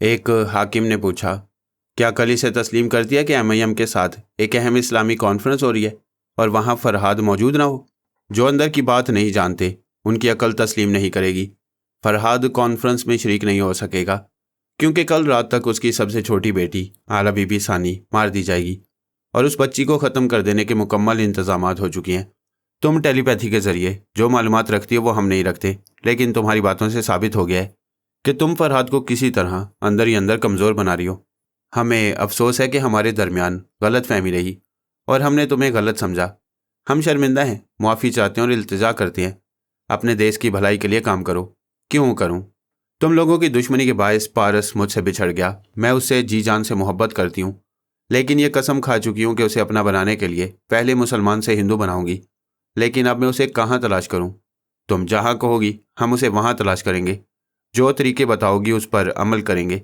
एक हाकिम ने पूछा, क्या कल इसे तस्लीम कर दिया कि MIM के साथ एक अहम इस्लामी कॉन्फ्रेंस हो रही है और वहाँ फरहाद मौजूद ना हो? जो अंदर की बात नहीं जानते उनकी अकल तस्लीम नहीं करेगी। फरहाद कॉन्फ्रेंस में शरीक नहीं हो सकेगा क्योंकि कल रात तक उसकी सबसे छोटी बेटी आला बीबी सानी मार दी जाएगी और उस बच्ची को ख़त्म कर देने के मुकम्मल इंतजामात हो चुके हैं। तुम टेलीपैथी के ज़रिए जो मालूमात रखती हो वो हम नहीं रखते, लेकिन तुम्हारी बातों से साबित हो गया है कि तुम फरहाद को किसी तरह अंदर ही अंदर कमज़ोर बना रही हो। हमें अफसोस है कि हमारे दरमियान गलत फहमी रही और हमने तुम्हें गलत समझा। हम शर्मिंदा हैं, मुआफ़ी चाहते हैं और इल्तिजा करते हैं। अपने देश की भलाई के लिए काम करो। क्यों करूं? तुम लोगों की दुश्मनी के बायस पारस मुझसे बिछड़ गया। मैं उससे जी जान से मोहब्बत करती हूँ, लेकिन ये कसम खा चुकी हूँ कि उसे अपना बनाने के लिए पहले मुसलमान से हिंदू बनाऊंगी। लेकिन अब मैं उसे कहाँ तलाश करूँ? तुम जहाँ कहोगी हम उसे वहाँ तलाश करेंगे। जो तरीके बताओगी उस पर अमल करेंगे।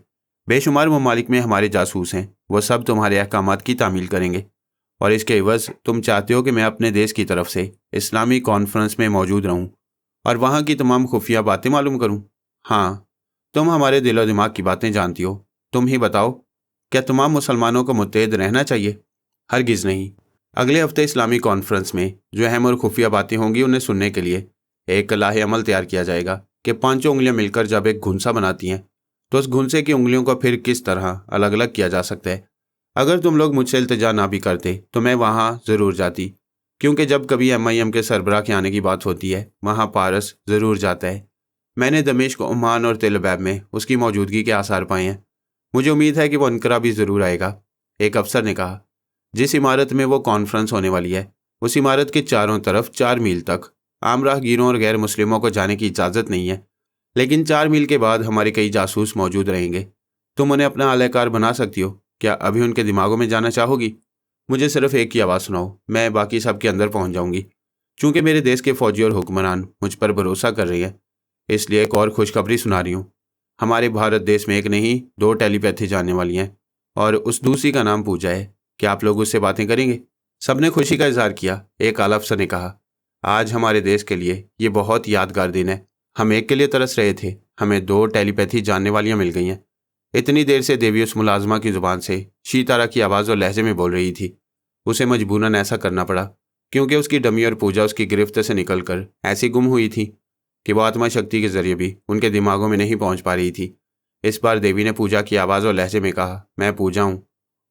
बेशुमार ममालिक में हमारे जासूस हैं, वो सब तुम्हारे अहकामात की तामील करेंगे और इसके एवज़ तुम चाहते हो कि मैं अपने देश की तरफ से इस्लामी कॉन्फ्रेंस में मौजूद रहूं और वहाँ की तमाम खुफिया बातें मालूम करूं। हाँ, तुम हमारे दिलो दिमाग की बातें जानती हो। तुम ही बताओ, क्या तमाम मुसलमानों को मुत्तहद रहना चाहिए? हरगिज़ नहीं। अगले हफ्ते इस्लामी कॉन्फ्रेंस में जो अहम और खुफिया बातें होंगी उन्हें सुनने के लिए एक लाहे अमल तैयार किया जाएगा कि 5 उंगलियां मिलकर जब एक घुंसा बनाती हैं तो उस घुंसे की उंगलियों को फिर किस तरह अलग अलग किया जा सकता है। अगर तुम लोग मुझसे इल्तिजा ना भी करते तो मैं वहाँ ज़रूर जाती, क्योंकि जब कभी MIM के सरबराह के आने की बात होती है वहाँ पारस ज़रूर जाता है। मैंने दमिश्क, ओमान और तेल अबैब में उसकी मौजूदगी के आसार पाए हैं। मुझे उम्मीद है कि वो अंकरा भी ज़रूर आएगा। एक अफसर ने कहा, जिस इमारत में वो कॉन्फ्रेंस होने वाली है उस इमारत के चारों तरफ 4 मील तक आम राहगीरों और गैर मुस्लिमों को जाने की इजाज़त नहीं है, लेकिन 4 मील के बाद हमारे कई जासूस मौजूद रहेंगे। तुम उन्हें अपना आलाकार बना सकती हो। क्या अभी उनके दिमागों में जाना चाहोगी? मुझे सिर्फ एक ही आवाज़ सुनाओ, मैं बाकी सब के अंदर पहुंच जाऊंगी। चूंकि मेरे देश के फौजी और हुक्मरान मुझ पर भरोसा कर रही है, इसलिए एक और खुशखबरी सुना रही हूँ। हमारे भारत देश में एक नहीं 2 टेलीपैथी जानने वाली हैं और उस दूसरी का नाम पूजा है। क्या आप लोग उससे बातें करेंगे? सबने खुशी का इजहार किया। एक आला अफसर ने कहा, आज हमारे देश के लिए ये बहुत यादगार दिन है। हम एक के लिए तरस रहे थे, हमें 2 टेलीपैथी जानने वालियाँ मिल गई हैं। इतनी देर से देवी उस मुलाजमा की ज़ुबान से शीतारा की आवाज़ और लहजे में बोल रही थी। उसे मजबूरन ऐसा करना पड़ा क्योंकि उसकी डमी और पूजा उसकी गिरफ्त से निकलकर ऐसी गुम हुई थी कि वह आत्मा शक्ति के जरिए भी उनके दिमागों में नहीं पहुंच पा रही थी। इस बार देवी ने पूजा की आवाज़ और लहजे में कहा, मैं पूजा हूँ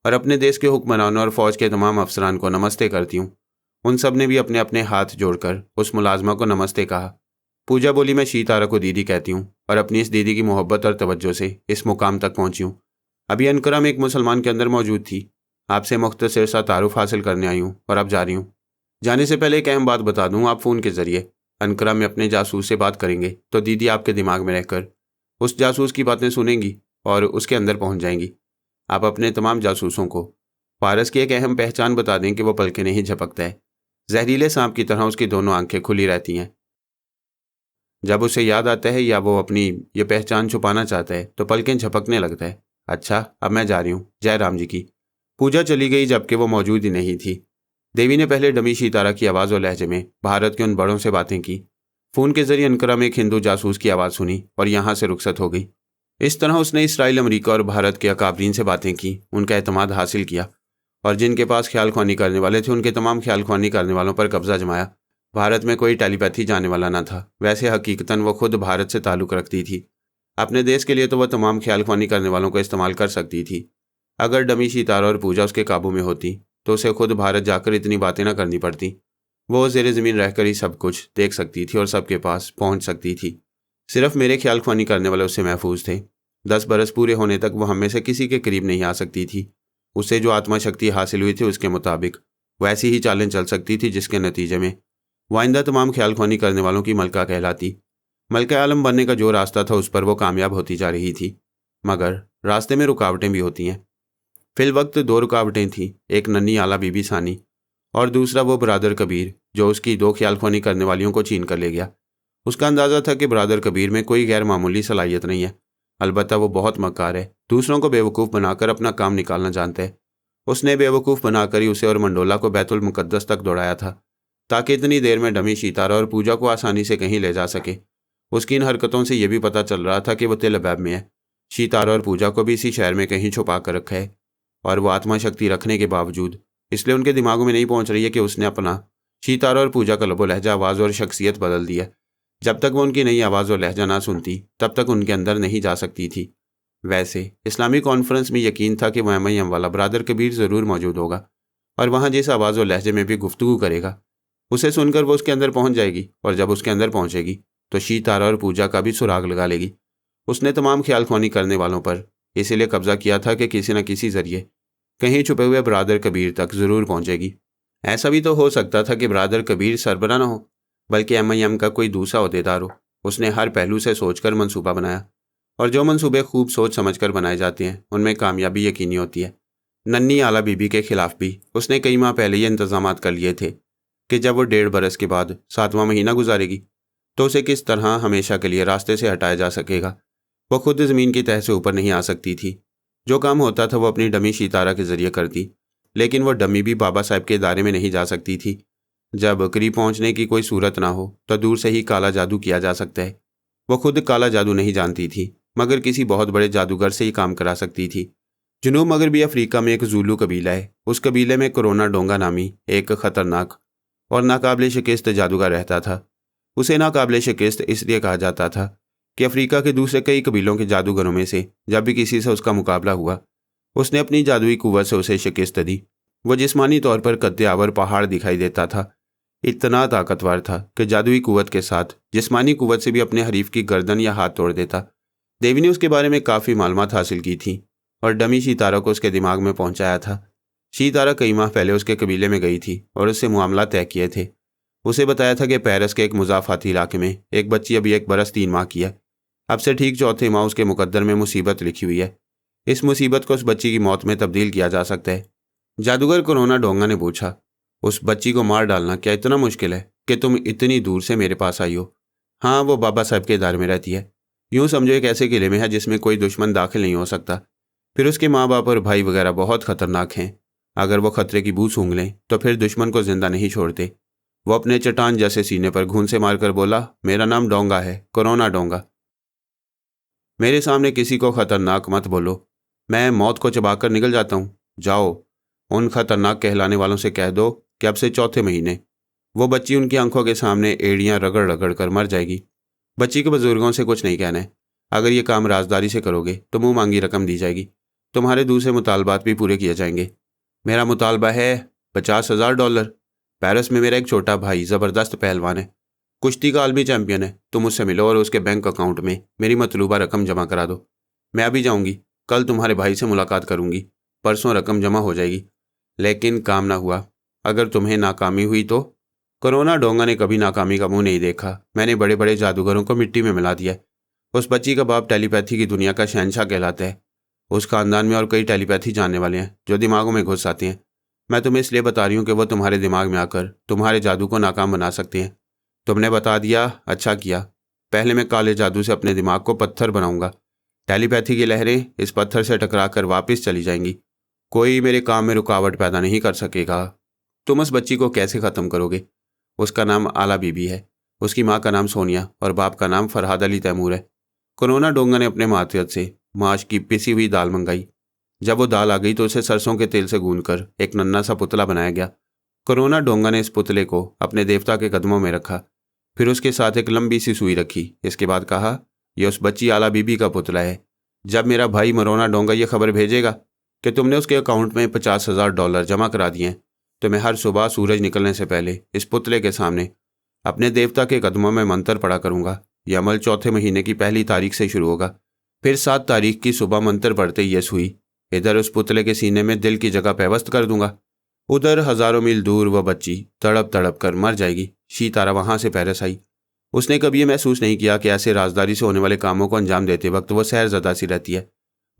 और अपने देश के हुक्मरानों और फौज के तमाम अफसरान को नमस्ते करती हूँ। उन सब ने भी अपने अपने हाथ जोड़कर उस मुलाजमा को नमस्ते कहा। पूजा बोली, मैं शीतारा को दीदी कहती हूँ और अपनी इस दीदी की मोहब्बत और तवज्जो से इस मुकाम तक पहुँची हूँ। अभी अनकरा में एक मुसलमान के अंदर मौजूद थी। आपसे मुख्तसर सा तारुफ हासिल करने आई हूँ और अब जा रही हूँ। जाने से पहले एक अहम बात बता दूँ, आप फ़ोन के ज़रिए अनकरा में अपने जासूस से बात करेंगे तो दीदी आपके दिमाग में रहकर उस जासूस की बातें सुनेंगी और उसके अंदर पहुँच जाएंगी। आप अपने तमाम जासूसों को पारस की एक अहम पहचान बता दें कि वो पलकें नहीं झपकता है। जहरीले सांप की तरह उसकी दोनों आंखें खुली रहती हैं। जब उसे याद आता है या वो अपनी ये पहचान छुपाना चाहता है तो पलकें झपकने लगता है। अच्छा, अब मैं जा रही हूँ, जय राम जी की। पूजा चली गई जबकि वो मौजूद ही नहीं थी। देवी ने पहले डमी शीतारा की आवाज़ और लहजे में भारत के उन बड़ों से बातें की। फ़ोन के जरिए अनकरा में एक हिंदू जासूस की आवाज़ सुनी और यहाँ से रुखसत हो गई। इस तरह उसने इसराइल, अमेरिका और भारत के अकाबरीन से बातें की, उनका एतमाद हासिल किया और जिनके पास ख्याल ख्वानी करने वाले थे उनके तमाम ख्याल ख्वानी करने वालों पर कब्जा जमाया। भारत में कोई टेलीपैथी जानने वाला न था। वैसे हकीकतन वो खुद भारत से ताल्लुक़ रखती थी। अपने देश के लिए तो वह तमाम ख्याल ख्वानी करने वालों को इस्तेमाल कर सकती थी। अगर डमी शीतारा और पूजा उसके काबू में होती तो उसे खुद भारत जाकर इतनी बातें न करनी पड़ती। वो ज़ेरे ज़मीन रहकर ही सब कुछ देख सकती थी और सबके पास पहुंच सकती थी। सिर्फ मेरे ख्याल ख्वानी करने वाले उससे महफूज थे। 10 बरस पूरे होने तक वो हम में से किसी के करीब नहीं आ सकती थी। उससे जो आत्मा शक्ति हासिल हुई थी उसके मुताबिक वैसी ही चालें चल सकती थी, जिसके नतीजे में वो आइंदा तमाम ख्याल ख्वानी करने वालों की मलका कहलाती। मलका आलम बनने का जो रास्ता था उस पर वो कामयाब होती जा रही थी। मगर रास्ते में रुकावटें भी होती हैं। फिल वक्त 2 रुकावटें थीं, एक नन्ही आला बीबी सानी और दूसरा वो बरादर कबीर जो उसकी 2 ख्याल ख्वानी करने वालियों को छीन कर ले गया। उसका अंदाज़ा था कि बरादर कबीर में कोई गैर मामूली सलाहियत नहीं है, अलबत्ता वो बहुत मक्कार है, दूसरों को बेवकूफ़ बनाकर अपना काम निकालना जानता है। उसने बेवकूफ़ बनाकर ही उसे और मंडोला को बैतुल मुकद्दस तक दौड़ाया था, ताकि इतनी देर में डमी शीतारा और पूजा को आसानी से कहीं ले जा सके। उसकी इन हरकतों से यह भी पता चल रहा था कि वो तिल अबैब में है। शीतारा और पूजा को भी इसी शहर में कहीं छुपा कर रखा है, और वो आत्मा शक्ति रखने के बावजूद इसलिए उनके दिमागों में नहीं पहुंच रही है कि उसने अपना शीतारा और पूजा का लबो लहजा, आवाज़ और शख्सियत बदल दी है। जब तक वो उनकी नई आवाज़ और लहजा ना सुनती तब तक उनके अंदर नहीं जा सकती थी। वैसे इस्लामी कॉन्फ्रेंस में यकीन था कि वह एमआईएम वाला बरादर कबीर ज़रूर मौजूद होगा और वहाँ जिस आवाज़ और लहजे में भी गुफ्तगू करेगा उसे सुनकर वो उसके अंदर पहुँच जाएगी, और जब उसके अंदर पहुँचेगी तो शीतारा और पूजा का भी सुराग लगा लेगी। उसने तमाम ख्याल ख्वानी करने वालों पर इसीलिए कब्जा किया था कि किसी न किसी ज़रिए कहीं छुपे हुए बरादर कबीर तक ज़रूर पहुँचेगी। ऐसा भी तो हो सकता था कि बरादर कबीर सरबरा न हो, बल्कि एमआईएम का कोई दूसरा अहदेदार हो। उसने हर पहलू से सोचकर मंसूबा बनाया, और जो मंसूबे खूब सोच समझकर बनाए जाते हैं उनमें कामयाबी यकीनी होती है। नन्ही आला बीबी के खिलाफ भी उसने कई माह पहले ये इंतजामात कर लिए थे कि जब वो 1.5 बरस के बाद 7वां महीना गुजारेगी तो उसे किस तरह हमेशा के लिए रास्ते से हटाया जा सकेगा। वो खुद ज़मीन की तह से ऊपर नहीं आ सकती थी। जो काम होता था वो अपनी डमी शीतारा के ज़रिए करती, लेकिन वो डमी भी बाबा साहब के इदारे में नहीं जा सकती थी। जब करीब पहुंचने की कोई सूरत ना हो तो दूर से ही काला जादू किया जा सकता है। वो खुद काला जादू नहीं जानती थी, मगर किसी बहुत बड़े जादूगर से ही काम करा सकती थी। जुनूब मगरबी अफ्रीका में एक ज़ूलू कबीला है। उस कबीले में कोरोना डोंगा नामी एक ख़तरनाक और नाकाबिले शिकस्त जादूगर रहता था। उसे नाकाबिले शिकस्त इसलिए कहा जाता था कि अफ्रीका के दूसरे कई कबीलों के जादूगरों में से जब भी किसी से उसका मुकाबला हुआ उसने अपनी जादुई कुव्वत से उसे शिकस्त दी। वो जिस्मानी तौर पर कद्दे-आवर पहाड़ दिखाई देता था, इतना ताकतवर था कि जादुई कुव्वत के साथ जिस्मानी कुव्वत से भी अपने हरीफ की गर्दन या हाथ तोड़ देता। देवी ने उसके बारे में काफ़ी मालूमात हासिल की थी और डमी शीतारा को उसके दिमाग में पहुंचाया था। शीतारा कई माह पहले उसके कबीले में गई थी और उससे मामला तय किए थे। उसे बताया था कि पेरिस के एक मुजाफाती इलाके में एक बच्ची अभी 1 बरस 3 माह की है। अब से ठीक 4थे माह उसके मुकद्दर में मुसीबत लिखी हुई है। इस मुसीबत को उस बच्ची की मौत में तब्दील किया जा सकता है। जादूगर कोरोना डोंगा ने पूछा, उस बच्ची को मार डालना क्या इतना मुश्किल है कि तुम इतनी दूर से मेरे पास आई हो? हाँ, वो बाबा साहब के इदारे में रहती है। यूँ समझो एक ऐसे किले में है जिसमें कोई दुश्मन दाखिल नहीं हो सकता। फिर उसके माँ बाप और भाई वगैरह बहुत ख़तरनाक हैं। अगर वो खतरे की बू सूंघ लें तो फिर दुश्मन को जिंदा नहीं छोड़ते। वो अपने चट्टान जैसे सीने पर घून से मारकर बोला, मेरा नाम डोंगा है, कोरोना डोंगा। मेरे सामने किसी को खतरनाक मत बोलो, मैं मौत को चबाकर निकल जाता हूँ। जाओ उन खतरनाक कहलाने वालों से कह दो कि अब से 4थे महीने वो बच्ची उनकी आंखों के सामने एड़ियाँ रगड़ रगड़ कर मर जाएगी। बच्ची के बुजुर्गों से कुछ नहीं कहना है। अगर ये काम राजदारी से करोगे तो मुँह मांगी रकम दी जाएगी। तुम्हारे दूसरे मुतालबात भी पूरे किए जाएंगे। मेरा मुतालबा है $50,000। पेरिस में मेरा एक छोटा भाई ज़बरदस्त पहलवान है, कुश्ती का आलमी चैंपियन है। तुम उससे मिलो और उसके बैंक अकाउंट में मेरी मतलूबा रकम जमा करा दो। मैं अभी जाऊंगी, कल तुम्हारे भाई से मुलाकात करूंगी, परसों रकम जमा हो जाएगी। लेकिन काम ना हुआ, अगर तुम्हें नाकामी हुई तो? कोरोना डोंगा ने कभी नाकामी का मुंह नहीं देखा। मैंने बड़े बड़े जादूगरों को मिट्टी में मिला दिया। उस बच्ची का बाप टेलीपैथी की दुनिया का शहंशाह कहलाता है। उस खानदान में और कई टेलीपैथी जानने वाले हैं जो दिमागों में घुस आते हैं। मैं तुम्हें इसलिए बता रही हूँ कि वो तुम्हारे दिमाग में आकर तुम्हारे जादू को नाकाम बना सकते हैं। तुमने बता दिया, अच्छा किया। पहले मैं काले जादू से अपने दिमाग को पत्थर बनाऊंगा। टेलीपैथी की लहरें इस पत्थर से टकरा कर वापस चली जाएंगी। कोई मेरे काम में रुकावट पैदा नहीं कर सकेगा। तुम उस बच्ची को कैसे ख़त्म करोगे? उसका नाम आला बीबी है, उसकी माँ का नाम सोनिया और बाप का नाम फरहाद अली तैमूर है। कोरोना डोंगा ने अपने मातहत से माश की पिसी हुई दाल मंगाई। जब वो दाल आ गई तो उसे सरसों के तेल से गूंदकर एक नन्हा सा पुतला बनाया गया। कोरोना डोंगा ने इस पुतले को अपने देवता के कदमों में रखा, फिर उसके साथ एक लंबी सी सुई रखी। इसके बाद कहा, यह उस बच्ची आला बीबी का पुतला है। जब मेरा भाई मरोना डोंगा ये खबर भेजेगा कि तुमने उसके अकाउंट में $50,000 जमा करा दिए हैं तो मैं हर सुबह सूरज निकलने से पहले इस पुतले के सामने अपने देवता के कदमों में मंत्र पढ़ा करूंगा। यह अमल चौथे महीने की पहली तारीख से शुरू होगा। फिर 7 तारीख की सुबह मंत्र पढ़ते ही ये सुई इधर उस पुतले के सीने में दिल की जगह पेवस्त कर दूंगा। उधर हजारों मील दूर वह बच्ची तड़प तड़प कर मर जाएगी। शीतारा वहां से पेरिस आई। उसने कभी ये महसूस नहीं किया कि ऐसे राजदारी से होने वाले कामों को अंजाम देते वक्त वह सैरज़दा सी रहती है।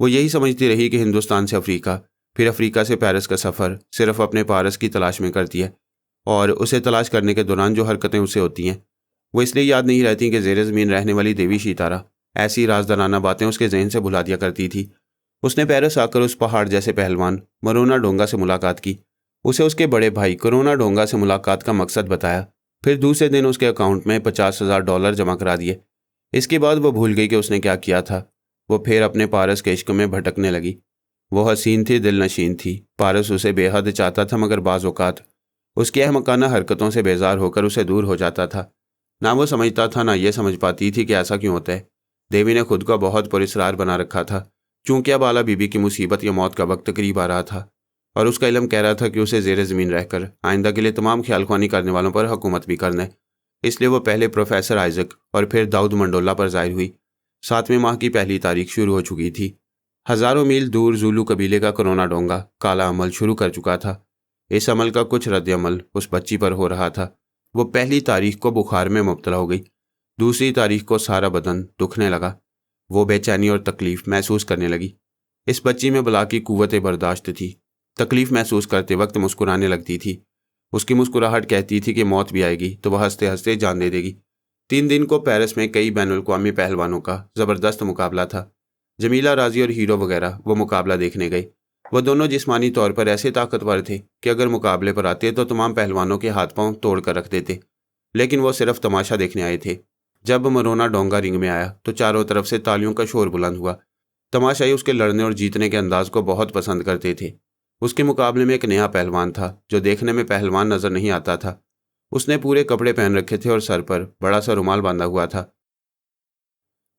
वो यही समझती रही कि हिंदुस्तान से अफ्रीका, फिर अफ्रीका से पेरिस का सफ़र सिर्फ अपने पारस की तलाश में करती है, और उसे तलाश करने के दौरान जो हरकतें उसे होती हैं वो इसलिए याद नहीं रहती कि ज़ेर ज़मीन रहने वाली देवी शीतारा ऐसी राजदाराना बातें उसके जहन से भुला दिया करती थी। उसने पेरिस आकर उस पहाड़ जैसे पहलवान मरोना डोंगा से मुलाकात की। उसे उसके बड़े भाई करोना डोंगा से मुलाकात का मकसद बताया। फिर दूसरे दिन उसके अकाउंट में $50,000 जमा करा दिए। इसके बाद वो भूल गई कि उसने क्या किया था। वो फिर अपने पारस के इश्क में भटकने लगी। वो हसीन थी, दिल नशीन थी। पारस उसे बेहद चाहता था, मगर बाज़ औक़ात उसकी अहमकाना हरकतों से बेजार होकर उसे दूर हो जाता था। ना वो समझता था, ना ये समझ पाती थी कि ऐसा क्यों होता है। देवी ने खुद को बहुत पुरस्कार बना रखा था, चूँकि अब आला बीबी की मुसीबत या मौत का वक्त करीब आ रहा था, और उसका इल्म कह रहा था कि उसे ज़ेर ज़मीन रहकर आइंदा के लिए तमाम ख्यालख्वानी करने वालों पर हुकूमत भी करना है। इसलिए वो पहले प्रोफेसर आइजक और फिर दाऊद मंडोला पर ज़ाहिर हुई। 7वें माह की पहली तारीख शुरू हो चुकी थी। हज़ारों मील दूर ज़ूलू कबीले का करोना डोंगा काला अमल शुरू कर चुका था। इस अमल का कुछ रद्द-ए-अमल उस बच्ची पर हो रहा था। वो पहली तारीख को बुखार में मुब्तला हो गई। दूसरी तारीख को सारा बदन दुखने लगा। वो बेचैनी और तकलीफ़ महसूस करने लगी। इस बच्ची में बला की कुव्वत बर्दाश्त थी। तकलीफ़ महसूस करते वक्त मुस्कुराने लगती थी। उसकी मुस्कुराहट कहती थी कि मौत भी आएगी तो वह हंसते हंसते जान दे देगी। 3 दिन को पेरिस में कई बैनुल-अक़वामी पहलवानों का ज़बरदस्त मुकाबला था। जमीला राजी और हीरो वगैरह वो मुकाबला देखने गए। वह दोनों जिस्मानी तौर पर ऐसे ताकतवर थे कि अगर मुकाबले पर आते तो तमाम पहलवानों के हाथ पांव तोड़ कर रख देते, लेकिन वो सिर्फ तमाशा देखने आए थे। जब मरोना डोंगा रिंग में आया तो चारों तरफ से तालियों का शोर बुलंद हुआ। तमाशाई उसके लड़ने और जीतने के अंदाज को बहुत पसंद करते थे। उसके मुकाबले में एक नया पहलवान था जो देखने में पहलवान नजर नहीं आता था। उसने पूरे कपड़े पहन रखे थे और सर पर बड़ा सा रुमाल बांधा हुआ था।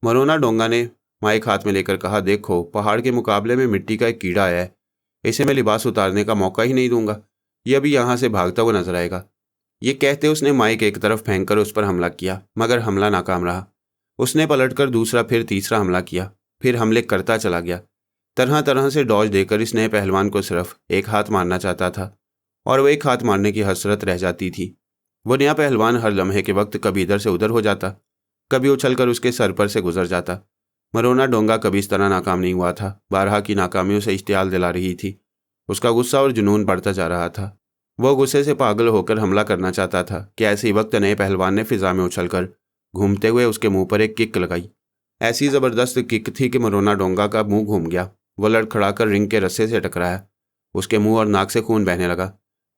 मरोना डोंगा ने माइक हाथ में लेकर कहा, देखो, पहाड़ के मुकाबले में मिट्टी का एक कीड़ा आया है। इसे मैं लिबास उतारने का मौका ही नहीं दूंगा। यह अभी यहाँ से भागता हुआ नजर आएगा। ये कहते उसने माइक एक तरफ फेंक कर उस पर हमला किया, मगर हमला नाकाम रहा। उसने पलटकर दूसरा फिर तीसरा हमला किया, फिर हमले करता चला गया। तरह तरह से डॉज देकर इस नए पहलवान को सिर्फ एक हाथ मारना चाहता था, और वह एक हाथ मारने की हसरत रह जाती थी। वो नया पहलवान हर लम्हे के वक्त कभी इधर से उधर हो जाता, कभी उछलकर उसके सर पर से गुजर जाता। मरोना डोंगा कभी इस तरह नाकाम नहीं हुआ था। बारहा की नाकामी उसे इश्तियाल दिला रही थी। उसका गुस्सा और जुनून बढ़ता जा रहा था। वह गुस्से से पागल होकर हमला करना चाहता था कि ऐसे ही वक्त नए पहलवान ने फिजा में उछलकर घूमते हुए उसके मुंह पर एक किक लगाई। ऐसी ज़बरदस्त किक थी कि मरोना डोंगा का मुंह घूम गया। वह लड़खड़ाकर रिंग के रस्से से टकराया। उसके मुंह और नाक से खून बहने लगा।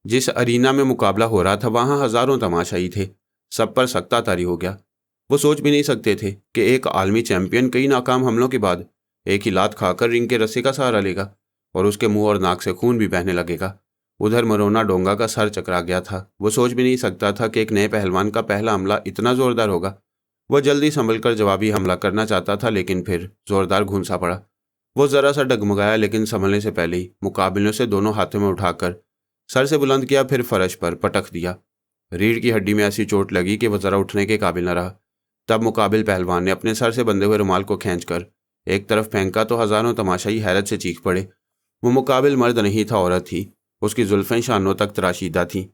जिस अरीना में मुकाबला हो रहा था वहां हजारों तमाशाई थे। सब पर सख्ता तारी हो गया। वो सोच भी नहीं सकते थे कि एक आलमी चैंपियन कई नाकाम हमलों के बाद एक ही लात खाकर रिंग के रस्से का सहारा लेगा और उसके मुंह और नाक से खून भी बहने लगेगा। उधर मरोना डोंगा का सर चकरा गया था। वो सोच भी नहीं सकता था कि एक नए पहलवान का पहला हमला इतना जोरदार होगा। वह जल्दी संभल कर जवाबी हमला करना चाहता था, लेकिन फिर जोरदार घूंसा पड़ा। वो जरा सा डगमगाया, लेकिन संभलने से पहले ही मुकाबलियों से दोनों हाथों में उठाकर सर से बुलंद किया, फिर फर्श पर पटक दिया। रीढ़ की हड्डी में ऐसी चोट लगी कि वह जरा उठने के काबिल न रहा। तब मुकाबिल पहलवान ने अपने सर से बंधे हुए रुमाल को खींचकर एक तरफ फेंका तो हजारों तमाशाई हैरत से चीख पड़े। वो मुकाबिल मर्द नहीं था, औरत थी। उसकी जुल्फें शानों तक तराशीदा थीं।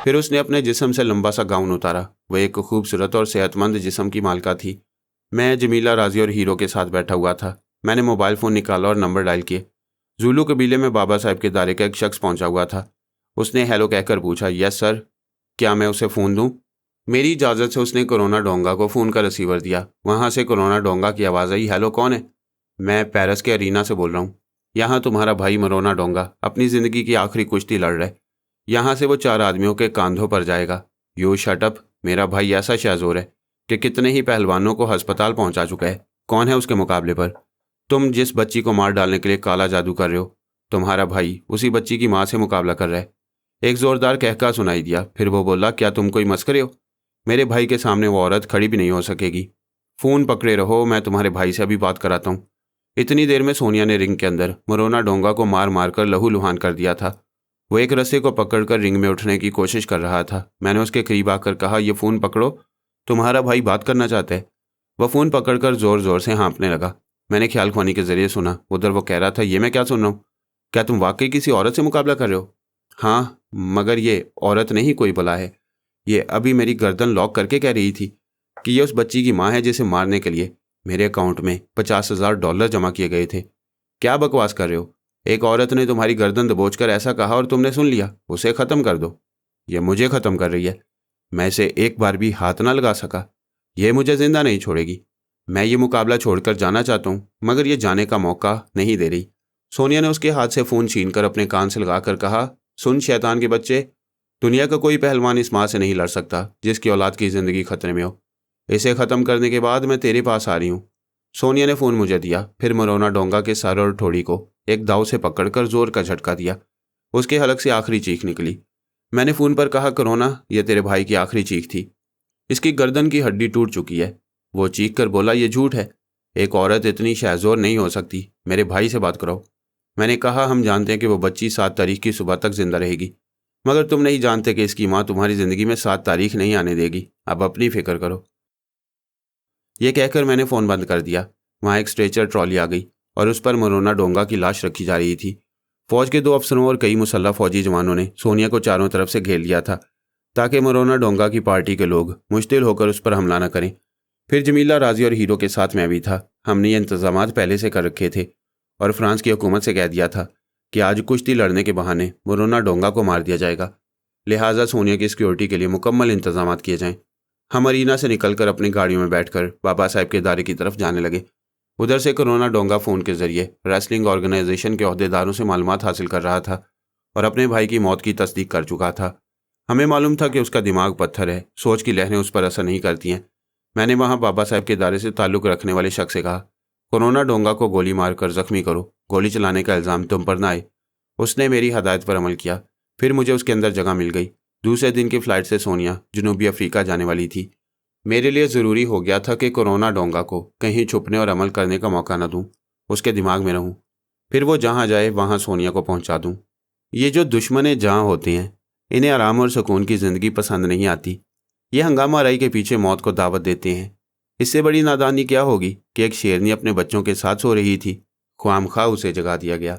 फिर उसने अपने जिस्म से लंबा सा गाउन उतारा। वह एक खूबसूरत और सेहतमंद जिस्म की मालिका थी। मैं जमीला राजी और हीरो के साथ बैठा हुआ था। मैंने मोबाइल फ़ोन निकाला और नंबर डायल किए। ज़ूलू कबीले में बाबा साहब के दायरे का एक शख्स पहुंचा हुआ था। उसने हेलो कहकर पूछा, यस सर, क्या मैं उसे फ़ोन दूं? मेरी इजाज़त से उसने कोरोना डोंगा को फ़ोन का रिसीवर दिया। वहाँ से कोरोना डोंगा की आवाज़ आई, हेलो, कौन है? मैं पेरिस के अरीना से बोल रहा हूँ। यहाँ तुम्हारा भाई मरोना डोंगा अपनी ज़िंदगी की आखिरी कुश्ती लड़ रहा है। यहाँ से वो 4 आदमियों के कांधों पर जाएगा। You shut up. मेरा भाई ऐसा शाज़ोर है कि कितने ही पहलवानों को अस्पताल पहुँचा चुका है। कौन है उसके मुकाबले पर? तुम जिस बच्ची को मार डालने के लिए काला जादू कर रहे हो, तुम्हारा भाई उसी बच्ची की माँ से मुकाबला कर रहा है। एक ज़ोरदार कहका सुनाई दिया। फिर वो बोला, क्या तुम कोई मस्करे हो? मेरे भाई के सामने वो औरत खड़ी भी नहीं हो सकेगी। फ़ोन पकड़े रहो, मैं तुम्हारे भाई से अभी बात कराता हूँ। इतनी देर में सोनिया ने रिंग के अंदर मरोना डोंगा को मार मार कर लहूलुहान कर दिया था। वो एक रस्से को पकड़कर रिंग में उठने की कोशिश कर रहा था। मैंने उसके करीब आकर कहा, ये फ़ोन पकड़ो, तुम्हारा भाई बात करना चाहता है। वह फ़ोन पकड़कर ज़ोर ज़ोर से हाँफने लगा। मैंने ख्याल ख्वानी के ज़रिए सुना, उधर वो कह रहा था, ये मैं क्या सुन रहा हूँ? क्या तुम वाकई किसी औरत से मुकाबला कर रहे हो? हाँ, मगर ये औरत नहीं कोई बला है। ये अभी मेरी गर्दन लॉक करके कह रही थी कि ये उस बच्ची की माँ है जिसे मारने के लिए मेरे अकाउंट में $50,000 जमा किए गए थे। क्या बकवास कर रहे हो? एक औरत ने तुम्हारी गर्दन दबोचकर ऐसा कहा और तुमने सुन लिया। उसे ख़त्म कर दो। ये मुझे ख़त्म कर रही है। मैं इसे एक बार भी हाथ ना लगा सका। यह मुझे जिंदा नहीं छोड़ेगी। मैं ये मुकाबला छोड़कर जाना चाहता हूँ, मगर ये जाने का मौका नहीं दे रही। सोनिया ने उसके हाथ से फ़ोन छीनकर अपने कान से लगाकर कहा, सुन शैतान के बच्चे, दुनिया का कोई पहलवान इस माँ से नहीं लड़ सकता जिसकी औलाद की ज़िंदगी खतरे में हो। इसे ख़त्म करने के बाद मैं तेरे पास आ रही हूँ। सोनिया ने फ़ोन मुझे दिया, फिर मरोना डोंगा के सर और ठोड़ी को एक दाव से पकड़कर जोर का झटका दिया। उसके हलक से आखिरी चीख निकली। मैंने फ़ोन पर कहा, करोना, यह तेरे भाई की आखिरी चीख थी। इसकी गर्दन की हड्डी टूट चुकी है। वो चीख कर बोला, ये झूठ है। एक औरत इतनी शाहजोर नहीं हो सकती। मेरे भाई से बात कराओ। मैंने कहा, हम जानते हैं कि वो बच्ची 7 तारीख की सुबह तक जिंदा रहेगी, मगर तुम नहीं जानते कि इसकी माँ तुम्हारी ज़िंदगी में 7 तारीख नहीं आने देगी। अब अपनी फिक्र करो। ये कहकर मैंने फ़ोन बंद कर दिया। वहाँ एक स्ट्रेचर ट्रॉली आ गई और उस पर मरोना डोंगा की लाश रखी जा रही थी। फौज के 2 अफसरों और कई मुसल्लह फौजी जवानों ने सोनिया को चारों तरफ से घेर लिया था ताकि मरोना डोंगा की पार्टी के लोग मुश्तिल होकर उस पर हमला न करें। फिर जमीला, राजी और हीरो के साथ मैं भी था। हमने ये इंतजाम पहले से कर रखे थे और फ्रांस की हुकूमत से कह दिया था कि आज कुश्ती लड़ने के बहाने मरोना डोंगा को मार दिया जाएगा, लिहाजा सोनिया की सिक्योरिटी के लिए मुकम्मल इंतजाम किए जाएं। हम अरीना से निकलकर अपनी गाड़ियों में बैठकर बाबा साहब के इदारे की तरफ जाने लगे। उधर से कोरोना डोंगा फ़ोन के ज़रिए रेसलिंग ऑर्गेनाइजेशन के अहदेदारों से मालूमात हासिल कर रहा था और अपने भाई की मौत की तस्दीक कर चुका था। हमें मालूम था कि उसका दिमाग पत्थर है, सोच की लहरें उस पर असर नहीं करती हैं। मैंने वहाँ बाबा साहब के इदारे से ताल्लुक़ रखने वाले शख्स से कहा, कोरोना डोंगा को गोली मारकर ज़ख्मी करो, गोली चलाने का इल्ज़ाम तुम पर ना आए। उसने मेरी हदायत पर अमल किया। फिर मुझे उसके अंदर जगह मिल गई। दूसरे दिन की फ़्लाइट से सोनिया जनूबी अफ्रीका जाने वाली थी। मेरे लिए ज़रूरी हो गया था कि कोरोना डोंगा को कहीं छुपने और अमल करने का मौका न दूं, उसके दिमाग में रहूं। फिर वो जहां जाए वहां सोनिया को पहुंचा दूं। ये जो दुश्मन जहां होते हैं, इन्हें आराम और सुकून की ज़िंदगी पसंद नहीं आती। ये हंगामा आराई के पीछे मौत को दावत देते हैं। इससे बड़ी नादानी क्या होगी कि एक शेरनी अपने बच्चों के साथ सो रही थी, ख्वामख्वाह उसे जगा दिया गया।